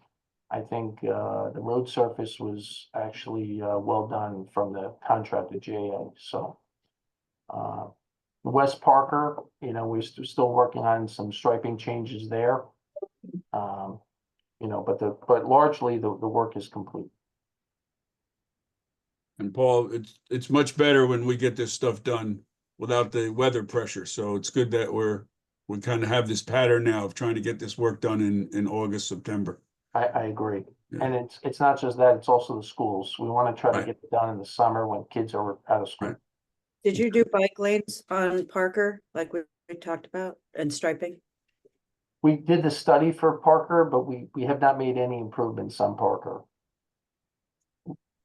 I think the road surface was actually well done from the contractor JA. So West Parker, we're still working on some striping changes there. But largely the work is complete. And Paul, it's much better when we get this stuff done without the weather pressure. So it's good that we kind of have this pattern now of trying to get this work done in August, September. I agree. Yeah. And it's not just that, it's also the schools. We want to try to Right. get it done in the summer when kids are out of school. Right. Did you do bike lanes on Parker, like we talked about, and striping? We did the study for Parker, but we have not made any improvements on Parker.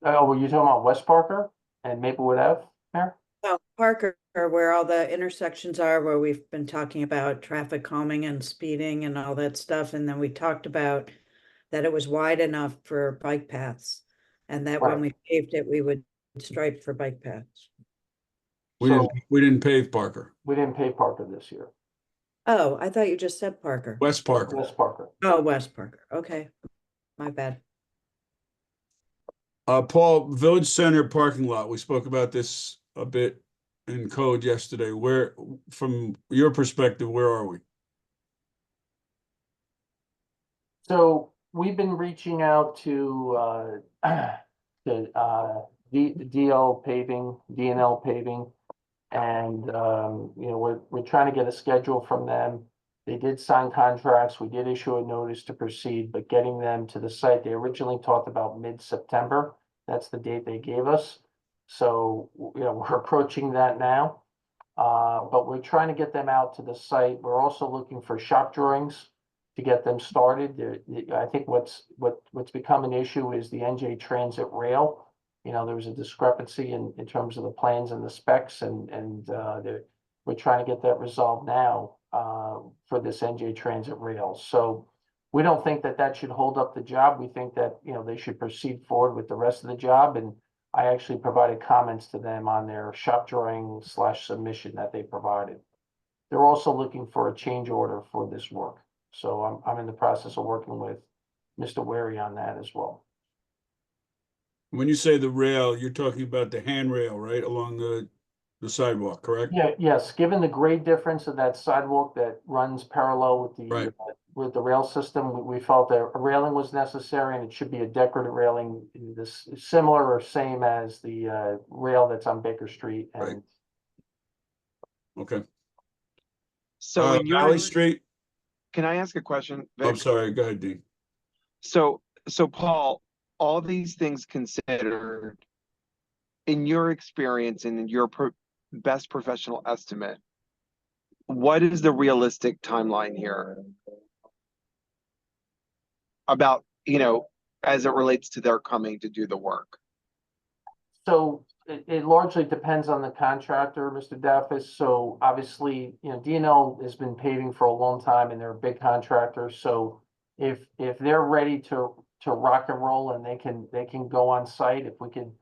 Oh, were you talking about West Parker and Maplewood Ave there? No, Parker, where all the intersections are, where we've been talking about traffic calming and speeding and all that stuff. And then we talked about that it was wide enough for bike paths. And that when we paved it, we would stripe for bike paths. So We didn't pave Parker, we didn't pay Parker this year, Oh, I thought you just said Parker. West Parker. West Parker. Oh, West Parker. Okay. My bad. Paul, Village Center parking lot, we spoke about this a bit in code yesterday. Where, from your perspective, where are we? So we've been reaching out to DL paving, DNL paving. And you know, we're trying to get a schedule from them. They did sign contracts. We did issue a notice to proceed, but getting them to the site, they originally talked about mid-September. That's the date they gave us. So, you know, we're approaching that now. But we're trying to get them out to the site. We're also looking for shop drawings to get them started. I think what's become an issue is the NJ Transit rail. You know, there was a discrepancy in terms of the plans and the specs, and we're trying to get that resolved now for this NJ Transit rail. So we don't think that that should hold up the job. We think that, you know, they should proceed forward with the rest of the job. And I actually provided comments to them on their shop drawing / submission that they provided. They're also looking for a change order for this work. So I'm in the process of working with Mr. Wary on that as well. When you say the rail, you're talking about the handrail, right, along the sidewalk, correct? Yeah, yes, given the grade difference of that sidewalk that runs parallel with Right. with the rail system, we felt that a railing was necessary, and it should be a decorative railing, this similar or same as the rail that's on Baker Street. Right. And Okay. So in your, Valley Street, can I ask a question, Vic? I'm sorry, go ahead, Dean. So Paul, all these things considered, in your experience and in your best professional estimate, what is the realistic timeline here? About, you know, as it relates to their coming to do the work? So it largely depends on the contractor, Mr. Daffis. So obviously, you know, DNL has been paving for a long time, and they're a big contractor. So if they're ready to rock and roll, and they can go on site, if we could,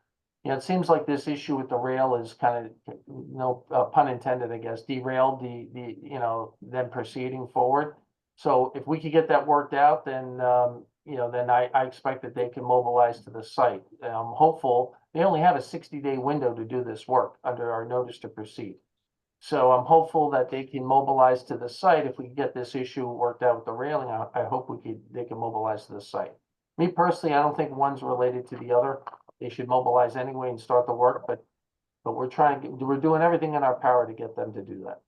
you know, it seems like this issue with the rail is kind of, no pun intended, I guess, derailed the you know, them proceeding forward. So if we could get that worked out, then you know, then I expect that they can mobilize to the site. I'm hopeful. They only have a 60-day window to do this work under our notice to proceed. So I'm hopeful that they can mobilize to the site. If we can get this issue worked out with the railing, I hope they can mobilize to the site. Me personally, I don't think one's related to the other. They should mobilize anyway and start the work, but we're doing everything in our power to get them to do that.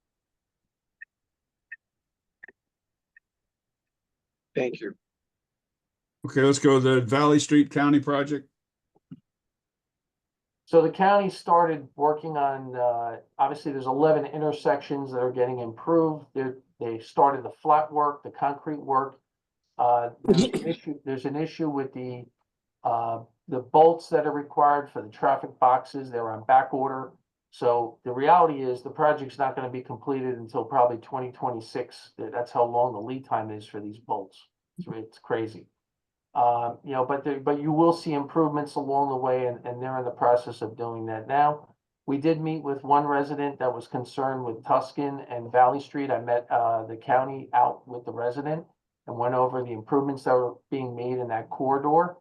Thank you. Okay, let's go the Valley Street County project. So the county started working on, obviously there's 11 intersections that are getting improved. They started the flat work, the concrete work. There's an issue with the bolts that are required for the traffic boxes. They're on back order. So the reality is the project's not going to be completed until probably 2026. That's how long the lead time is for these bolts. It's crazy. You know, but you will see improvements along the way, and they're in the process of doing that now. We did meet with one resident that was concerned with Tuscan and Valley Street. I met the county out with the resident and went over the improvements that were being made in that corridor.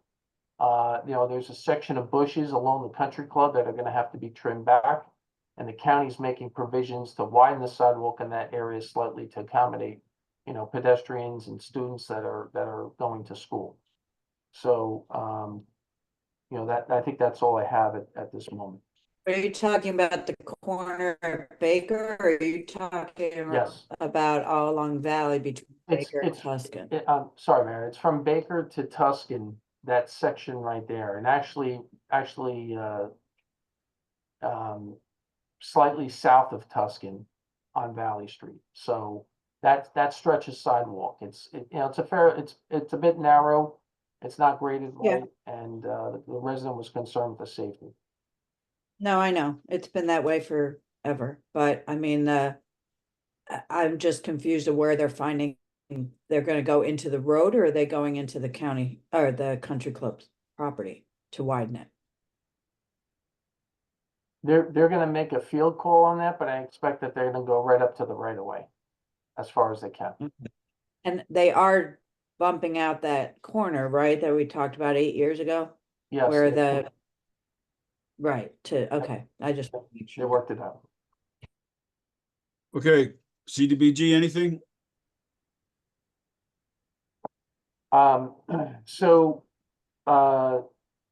You know, there's a section of bushes along the country club that are going to have to be trimmed back, and the county's making provisions to widen the sidewalk in that area slightly to accommodate, you know, pedestrians and students that are going to school. So, you know, that, I think that's all I have at this moment. Are you talking about the corner of Baker, or are you talking Yes. about all along Valley between Baker and Tuscan? Sorry, Mayor, it's from Baker to Tuscan, that section right there, and actually, slightly south of Tuscan on Valley Street. So that stretch of sidewalk, you know, it's a bit narrow. It's not graded right, and the resident was concerned with the safety. No, I know. It's been that way forever, but I mean, I'm just confused of where they're finding, they're gonna go into the road, or are they going into the county or the country club's property to widen it? They're gonna make a field call on that, but I expect that they're gonna go right up to the right of way. As far as they can. And they are bumping out that corner, right, that we talked about 8 years ago? Yes, Where they- right, okay, I just. wanna make they sure. worked it out. Okay, CDBG, anything? So,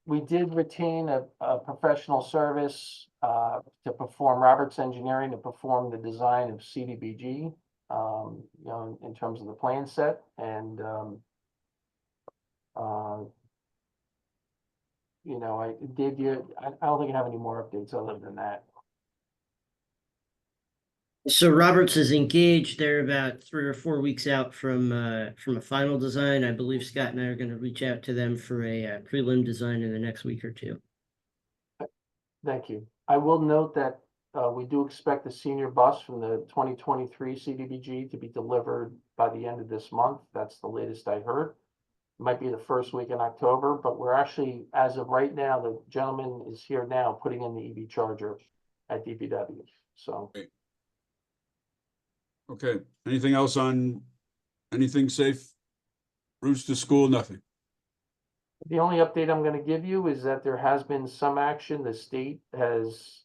we did retain a professional service, to perform Roberts Engineering to perform the design of CDBG. You know, in terms of the plan set and, you know, I don't think I have any more updates other than that. So Roberts is engaged. They're about 3 or 4 weeks out from a final design. I believe Scott and I are going to reach out to them for a prelim design in the next week or two. Thank you. I will note that we do expect the senior bus from the 2023 CDBG to be delivered by the end of this month. That's the latest I heard. Might be the first week in October, but we're actually, as of right now, the gentleman is here now putting in the EV charger at DPW. So Okay, anything else on anything safe? Routes to school, nothing. the only update I'm gonna give you is that there has been some action. The state has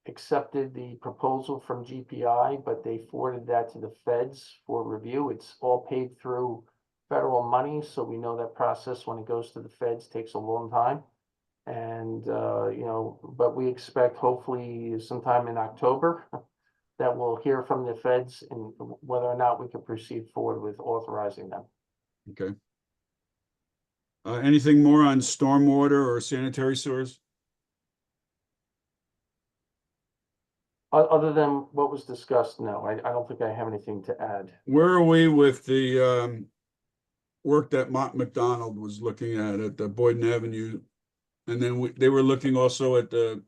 accepted the proposal from GPI, but they forwarded that to the feds for review. It's all paid through federal money, so we know that process when it goes to the feds takes a long time. And you know, but we expect hopefully sometime in October that we'll hear from the feds and whether or not we can proceed forward with authorizing them. Okay. Anything more on stormwater or sanitary sewers? Other than what was discussed, no, I don't think I have anything to add. Where are we with the work that McDonald was looking at the Boyden Avenue? And then they were looking also at the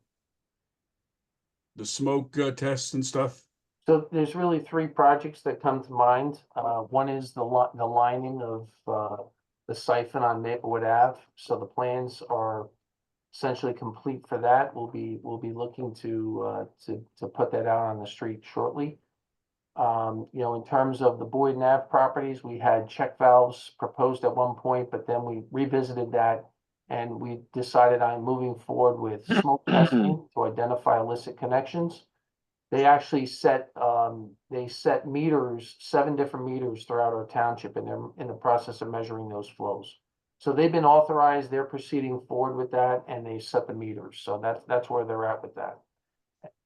smoke tests and stuff? So there's really three projects that come to mind. One is the lining of the siphon on Maplewood Ave. So the plans are essentially complete for that. We'll be looking to put that out on the street shortly. You know, in terms of the Boyden Ave properties, we had check valves proposed at one point, but then we revisited that and we decided on moving forward with smoke testing to identify illicit connections. They actually set meters, 7 different meters throughout our township, and they're in the process of measuring those flows. So they've been authorized, they're proceeding forward with that, and they set the meters. So that's where they're at with that.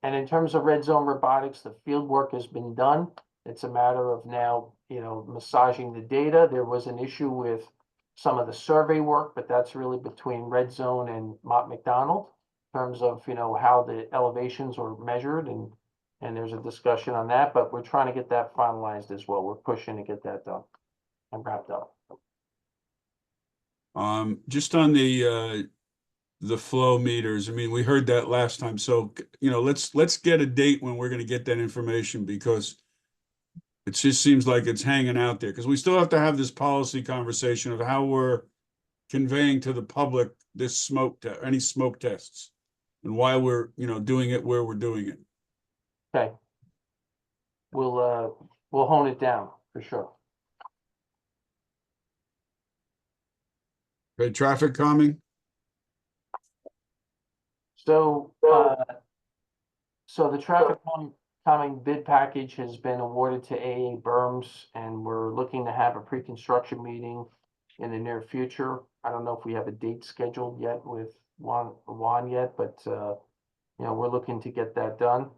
And in terms of red zone robotics, the field work has been done. It's a matter of now, you know, massaging the data. There was an issue with some of the survey work, but that's really between red zone and Mott McDonald in terms of, you know, how the elevations were measured and there's a discussion on that, but we're trying to get that finalized as well. We're pushing to get that done and wrapped up. Just on the flow meters, I mean, we heard that last time, so, you know, let's get a date when we're gonna get that information, because it just seems like it's hanging out there, because we still have to have this policy conversation of how we're conveying to the public this any smoke tests, and why we're, you know, doing it where we're doing it. Okay. We'll hone it down for sure. Okay, traffic calming? So, so the traffic calming bid package has been awarded to AA Berms, and we're looking to have a pre-construction meeting in the near future. I don't know if we have a date scheduled yet with Juan yet, but, you know, we're looking to get that done.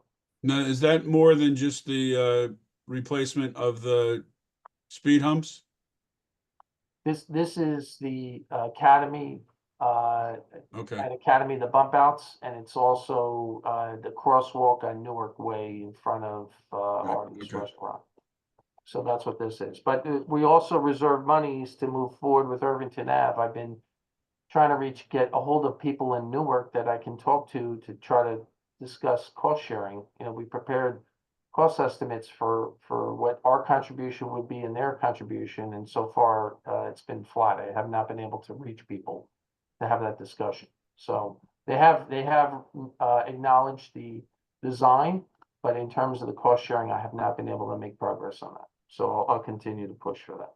Now, is that more than just the replacement of the speed humps? This is the Academy, Okay, at Academy, the bump outs, and it's also the crosswalk on Newark Way in front of Artie's okay. Restaurant. So that's what this is. But we also reserve monies to move forward with Irvington Ave. I've been trying to get a hold of people in Newark that I can talk to try to discuss cost sharing. You know, we prepared cost estimates for what our contribution would be and their contribution, and so far it's been flat. I have not been able to reach people to have that discussion. So They have acknowledged the design, but in terms of the cost sharing, I have not been able to make progress on that. So I'll continue to push for that.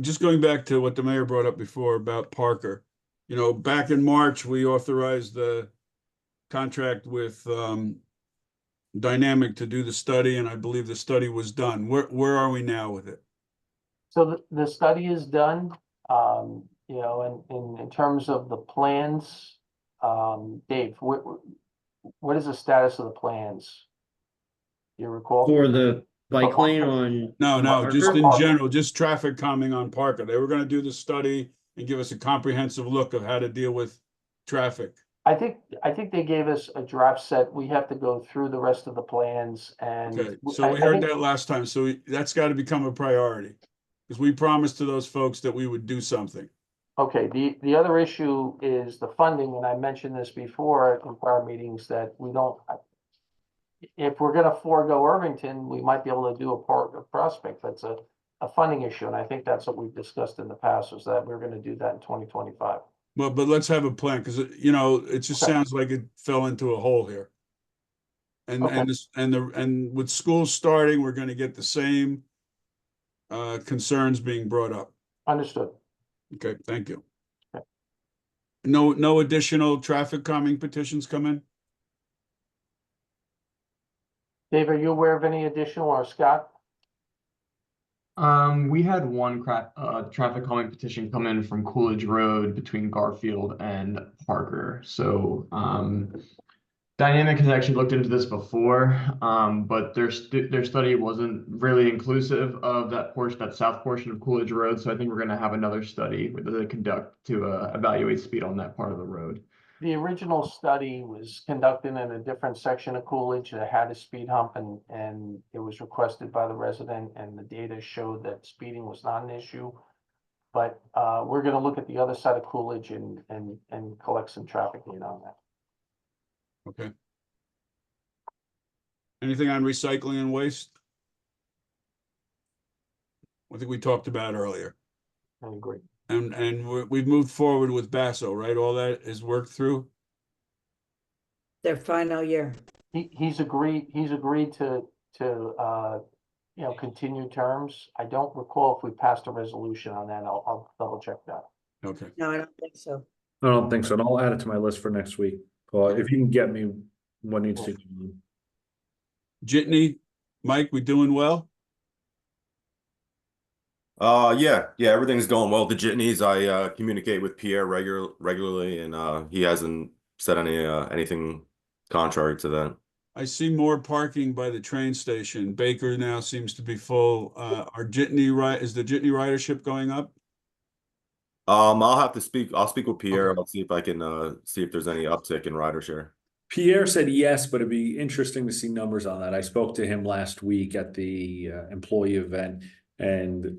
Just going back to what the mayor brought up before about Parker. You know, back in March, we authorized the contract with Dynamic to do the study, and I believe the study was done. Where are we now with it? So the study is done, you know, and in terms of the plans, Dave, what is the status of the plans? Do you recall? For the bike Oh, lane on. No, just Parker? in general, just traffic calming on Parker. They were gonna do the study and give us a comprehensive look of how to deal with traffic. I think they gave us a draft set. We have to go through the rest of the plans and. Okay, so we heard that last time, so that's gotta become a priority. Because we promised to those folks that we would do something. Okay, the other issue is the funding, and I mentioned this before in prior meetings that we don't. If we're gonna forego Irvington, we might be able to do a Prospect. That's a funding issue, and I think that's what we've discussed in the past, is that we're gonna do that in 2025. Well, but let's have a plan, because you know, it just Okay. sounds like it fell into a hole here. And Okay. and with school starting, we're gonna get the same concerns being brought up. Understood. Okay, thank you. Okay. No additional traffic calming petitions come in? Dave, are you aware of any additional, or Scott? We had one traffic calming petition come in from Coolidge Road between Garfield and Parker. So, Dynamic has actually looked into this before, but their study wasn't really inclusive of that portion, that south portion of Coolidge Road. So I think we're going to have another study that they conduct to evaluate speed on that part of the road. The original study was conducted in a different section of Coolidge that had a speed hump, and it was requested by the resident, and the data showed that speeding was not an issue. But we're gonna look at the other side of Coolidge and collect some traffic data on that. Okay. Anything on recycling and waste? I think we talked about earlier. I agree. And we've moved forward with Basso, right? All that is worked through? Their final year. He's agreed to you know, continue terms. I don't recall if we passed a resolution on that. I'll double check that. Okay. No, I don't think so. I don't think so, and I'll add it to my list for next week. Paul, if you can get me what needs to be done. Jitney, Mike, we doing well? Yeah, everything's going well. The jitneys, I communicate with Pierre regularly, and he hasn't said anything contrary to that. I see more parking by the train station. Baker now seems to be full. Is the jitney ridership going up? I'll speak with Pierre. Okay. I'll see if I can see if there's any uptick in ridershare. Pierre said yes, but it'd be interesting to see numbers on that. I spoke to him last week at the employee event, and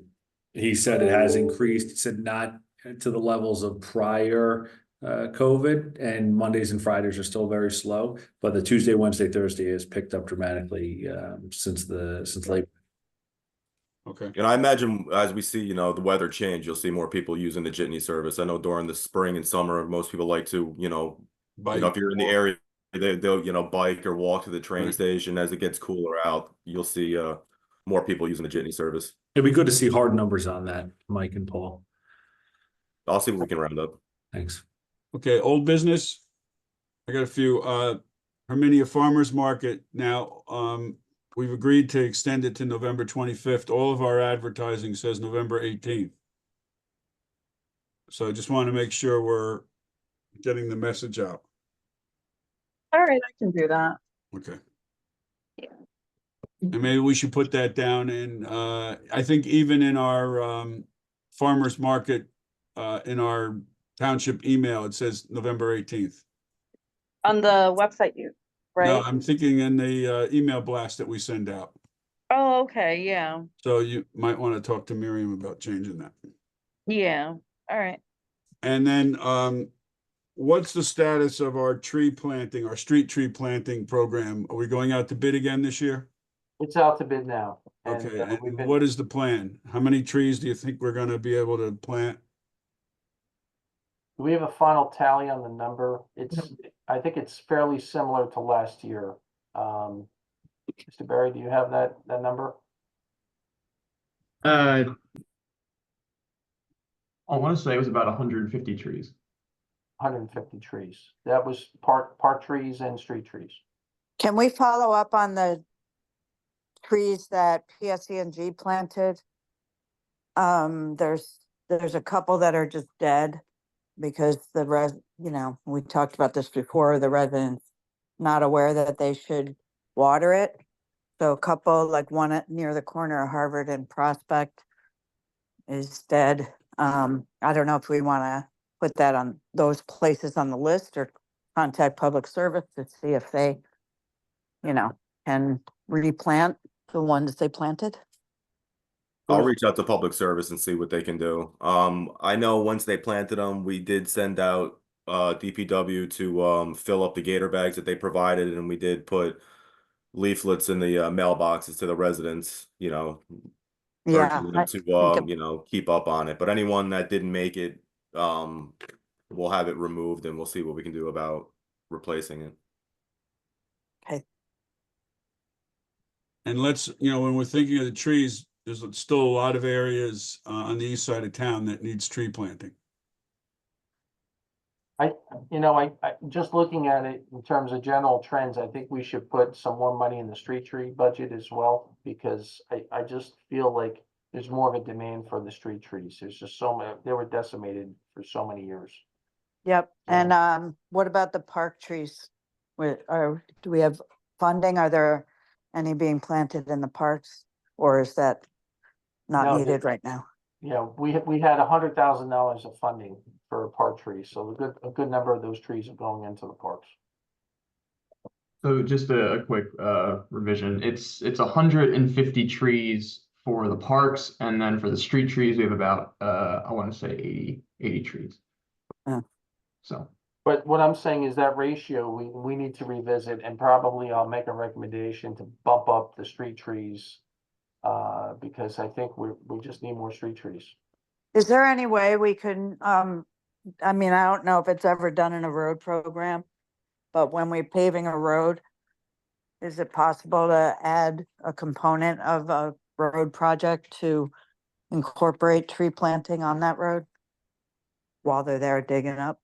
he said it has increased. He said not to the levels of prior COVID, and Mondays and Fridays are still very slow, but the Tuesday, Wednesday, Thursday has picked up dramatically since late. Okay. And I imagine as we see, the weather change, you'll see more people using the jitney service. I know during the spring and summer, most people like to, Bike. if you're in the area, they'll bike or walk to the train Right. station. As it gets cooler out, you'll see more people using the jitney service. It'd be good to see hard numbers on that, Mike and Paul. I'll see what we can round up. Thanks. Okay, old business. I got a few. Herminia Farmers Market. Now, we've agreed to extend it to November 25th. All of our advertising says November 18th. So I just want to make sure we're getting the message out. All right, I can do that. Okay. And maybe we should put that down in, I think even in our farmers market, in our township email, it says November 18th. On the website, No, right? I'm thinking in the email blast that we send out. Oh, okay, yeah, So you might want to talk to Miriam about changing that. yeah, all right. And then what's the status of our street tree planting program? Are we going out to bid again this year? It's out to bid now. And, Okay, we've and been- what is the plan? How many trees do you think we're gonna be able to plant? Do we have a final tally on the number? I think it's fairly similar to last year. Mr. Barry, do you have that number? Uh, I want to say it was about 150 trees. 150 trees. That was park trees and street trees. Can we follow up on the trees that PSE&G planted? There's a couple that are just dead because we talked about this before, the residents not aware that they should water it. So a couple, like one near the corner of Harvard and Prospect is dead. I don't know if we want to put that on those places on the list or contact public service to see if they, can replant the ones they planted. I'll reach out to public service and see what they can do. I know once they planted them, we did send out DPW to fill up the gator bags that they provided, and we did put leaflets in the mailboxes to the residents, Yeah, urging them to keep up on it. But anyone that didn't make it, we'll have it removed and we'll see what we can do about replacing it. okay. And let's, when we're thinking of the trees, there's still a lot of areas on the east side of town that needs tree planting. I just looking at it in terms of general trends, I think we should put some more money in the street tree budget as well, because I just feel like there's more of a demand for the street trees. There's just so many, they were decimated for so many years. Yep. And what about the park trees? Do we have funding? Are there any being planted in the parks, or is that not No, needed right now? Yeah, we had $100,000 of funding for park trees, so a good number of those trees are going into the parks. So just a quick revision. It's 150 trees for the parks, and then for the street trees, we have about I want to say 80 trees. So. But what I'm saying is that ratio, we need to revisit, and probably I'll make a recommendation to bump up the street trees. Because I think we just need more street trees. Is there any way we can, I don't know if it's ever done in a road program, but when we're paving a road, is it possible to add a component of a road project to incorporate tree planting on that road while they're there digging up?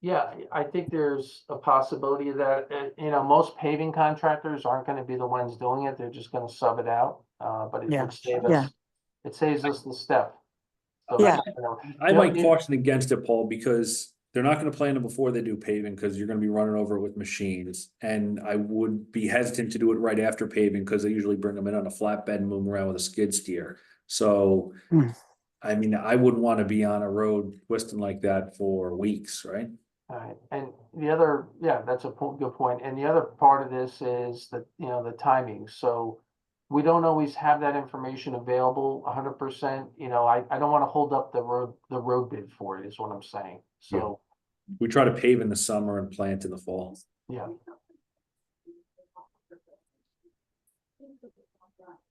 Yeah, I think there's a possibility of that. Most paving contractors aren't going to be the ones doing it. They're just going to sub it out. But it would save us. It saves us the step. So Yeah. I might caution against it, Paul, because they're not going to plan it before they do paving, because you're going to be running over it with machines. And I would be hesitant to do it right after paving, because they usually bring them in on a flatbed and move them around with a skid steer. So, I wouldn't want to be on a road twisting like that for weeks, right? All right, and the other, that's a good point. And the other part of this is that, the timing. So we don't always have that information available 100%. I don't want to hold up the road bid for it, is what I'm saying. So we try to pave in the summer and plant in the fall. Yeah.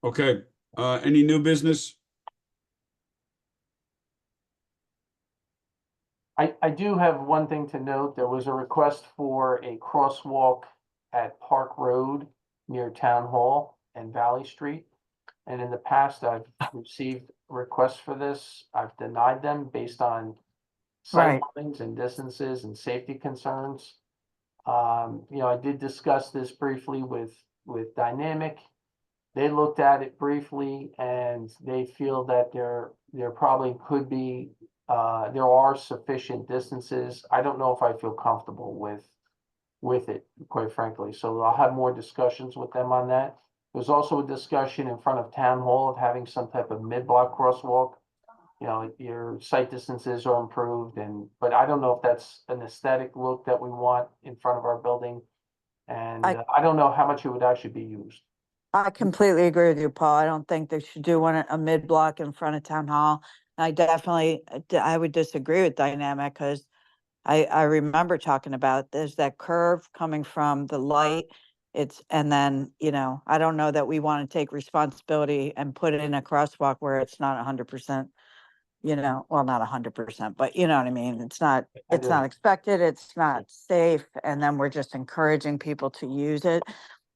Okay, any new business? I do have one thing to note. There was a request for a crosswalk at Park Road near Town Hall and Valley Street. And in the past, I've received requests for this. I've denied them based on sight lines and distances and safety concerns. I did discuss this briefly with Dynamic. They looked at it briefly and they feel that there probably could be there are sufficient distances. I don't know if I feel comfortable with it, quite frankly. So I'll have more discussions with them on that. There's also a discussion in front of Town Hall of having some type of mid-block crosswalk. Your sight distances are improved, but I don't know if that's an aesthetic look that we want in front of our building. And I don't know how much it would actually be used. I completely agree with you, Paul. I don't think they should do one a mid-block in front of Town Hall. I would disagree with Dynamic because I remember talking about there's that curve coming from the light. And then, I don't know that we want to take responsibility and put it in a crosswalk where it's not 100% you know, well, not 100%, but you know what I mean? It's not do. expected, it's not safe, and then we're just encouraging people to use it.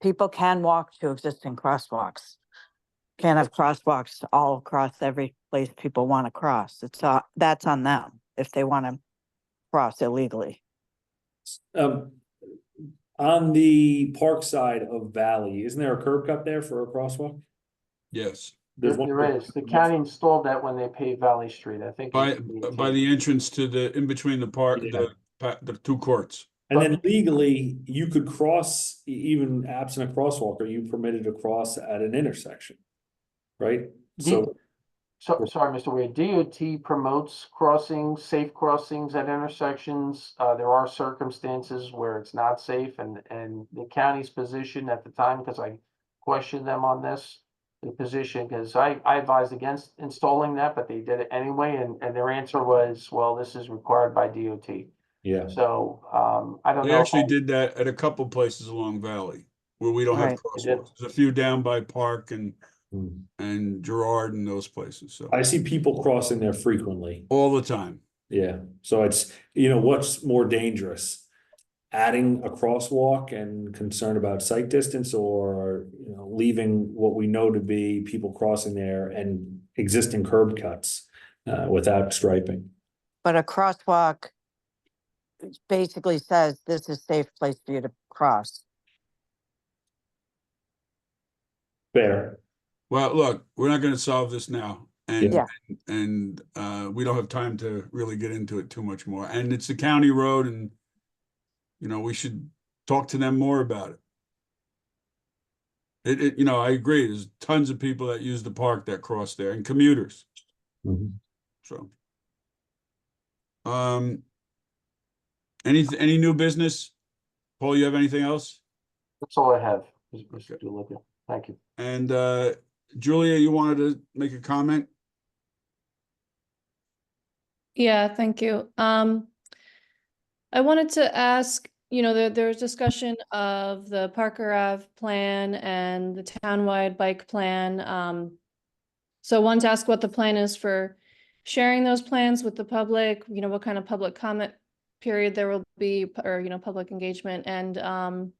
People can walk to existing crosswalks. Can't have crosswalks all across every place people want to cross. That's on them if they want to cross illegally. On the park side of Valley, isn't there a curb cut there for a crosswalk? Yes, There's one. There is. The county installed that when they paved Valley Street, I think. by, it was by the entrance to the, in between the park, Yeah. the two courts. And then legally, you could cross, even absent a crosswalk, are you permitted to cross at an intersection? Right? So, Sorry, Mr. Wade, DOT promotes crossings, safe crossings at intersections. There are circumstances where it's not safe, and the county's position at the time, because I questioned them on this, the position, because I advised against installing that, but they did it anyway, and their answer was, well, this is required by DOT. yeah. So, I don't They know. actually did that at a couple places along Valley where we don't have Right. crosswalks. There's a few down by Park and Hmm. Gerard and those places, so I see people crossing there frequently. all the time. Yeah, so it's, you know, what's more dangerous? Adding a crosswalk and concern about sight distance, or, you know, leaving what we know to be people crossing there and existing curb cuts without striping? But a crosswalk basically says this is a safe place for you to cross. Fair. Well, look, we're not gonna solve this now. And, Yeah. and, we don't have time to really get into it too much more. And it's a county road and, you know, we should talk to them more about it. You know, I agree. There's tons of people that use the park that cross there and commuters. Mhm. So. Any new business? Paul, you have anything else? That's all I have, Mr. Doolittle. Thank you. And, Julia, you wanted to make a comment? Yeah, thank you. I wanted to ask, you know, there's discussion of the Parker Ave plan and the townwide bike plan. So I wanted to ask what the plan is for sharing those plans with the public, you know, what kind of public comment period there will be, or, you know, public engagement, and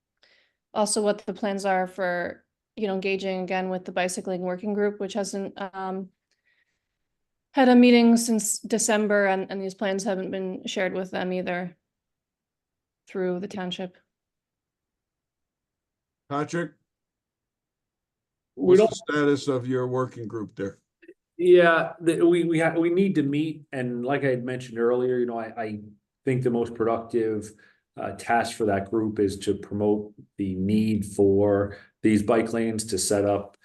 also what the plans are for, you know, engaging again with the bicycling working group, which hasn't had a meeting since December, and these plans haven't been shared with them either through the township. Patrick, We what's don't. the status of your working group there? Yeah, we need to meet, and like I had mentioned earlier, you know, I think the most productive task for that group is to promote the need for these bike lanes, to set up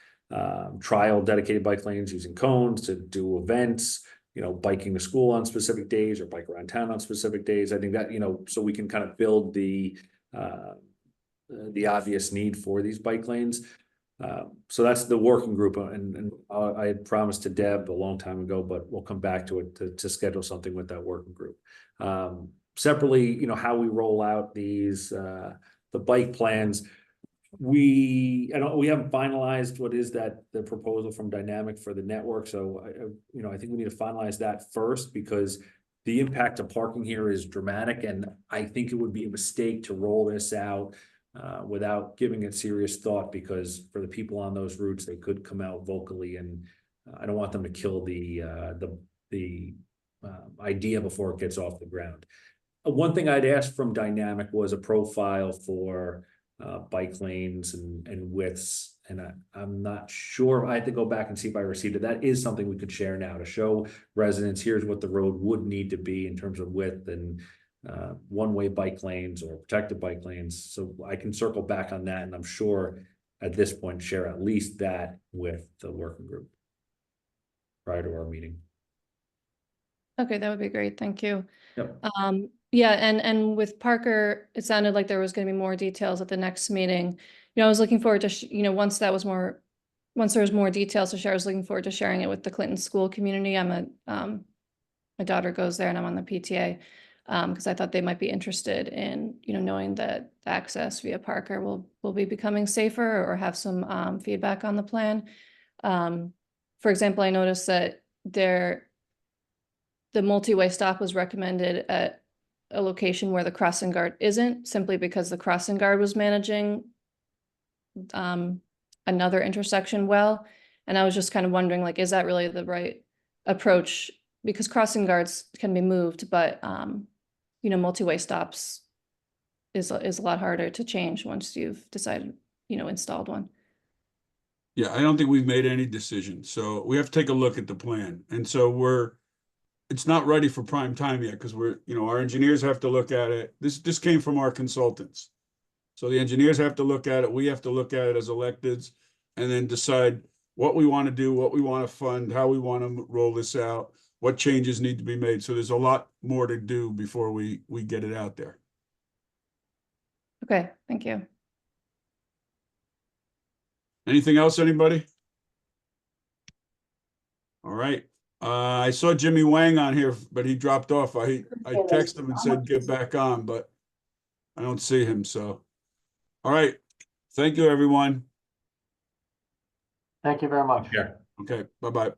trial dedicated bike lanes using cones, to do events, you know, biking to school on specific days or bike around town on specific days. I think that, you know, so we can kind of build the obvious need for these bike lanes. So that's the working group, and I had promised to Deb a long time ago, but we'll come back to it to schedule something with that working group. Separately, you know, how we roll out these the bike plans. We haven't finalized what is the proposal from Dynamic for the network. So you know, I think we need to finalize that first, because the impact of parking here is dramatic, and I think it would be a mistake to roll this out without giving it serious thought, because for the people on those routes, they could come out vocally, and I don't want them to kill the idea before it gets off the ground. One thing I'd asked from Dynamic was a profile for bike lanes and widths, and I'm not sure. I had to go back and see if I received it. That is something we could share now to show residents, here's what the road would need to be in terms of width and one-way bike lanes or protected bike lanes. So I can circle back on that, and I'm sure at this point share at least that with the working group prior to our meeting. Okay, that would be great. Thank you. Yep. Yeah, and with Parker, it sounded like there was going to be more details at the next meeting. You know, I was looking forward to, you know, once there was more details to share, I was looking forward to sharing it with the Clinton school community. My daughter goes there and I'm on the PTA, because I thought they might be interested in, you know, knowing that the access via Parker will be becoming safer, or have some feedback on the plan. For example, I noticed that the multi-way stop was recommended at a location where the crossing guard isn't, simply because the crossing guard was managing another intersection well. And I was just kind of wondering, like, is that really the right approach? Because crossing guards can be moved, but you know, multi-way stops is a lot harder to change once you've decided, you know, installed one. Yeah, I don't think we've made any decision, so we have to take a look at the plan. And so it's not ready for prime time yet, because our engineers have to look at it. This came from our consultants. So the engineers have to look at it, we have to look at it as electeds, and then decide what we want to do, what we want to fund, how we want to roll this out, what changes need to be made. So there's a lot more to do before we get it out there. Okay, thank you. Anything else, anybody? All right. I saw Jimmy Wang on here, but he dropped off. I texted him and said, get back on, but I don't see him, so. All right. Thank you, everyone. Thank you very much. Yeah. Okay, bye-bye.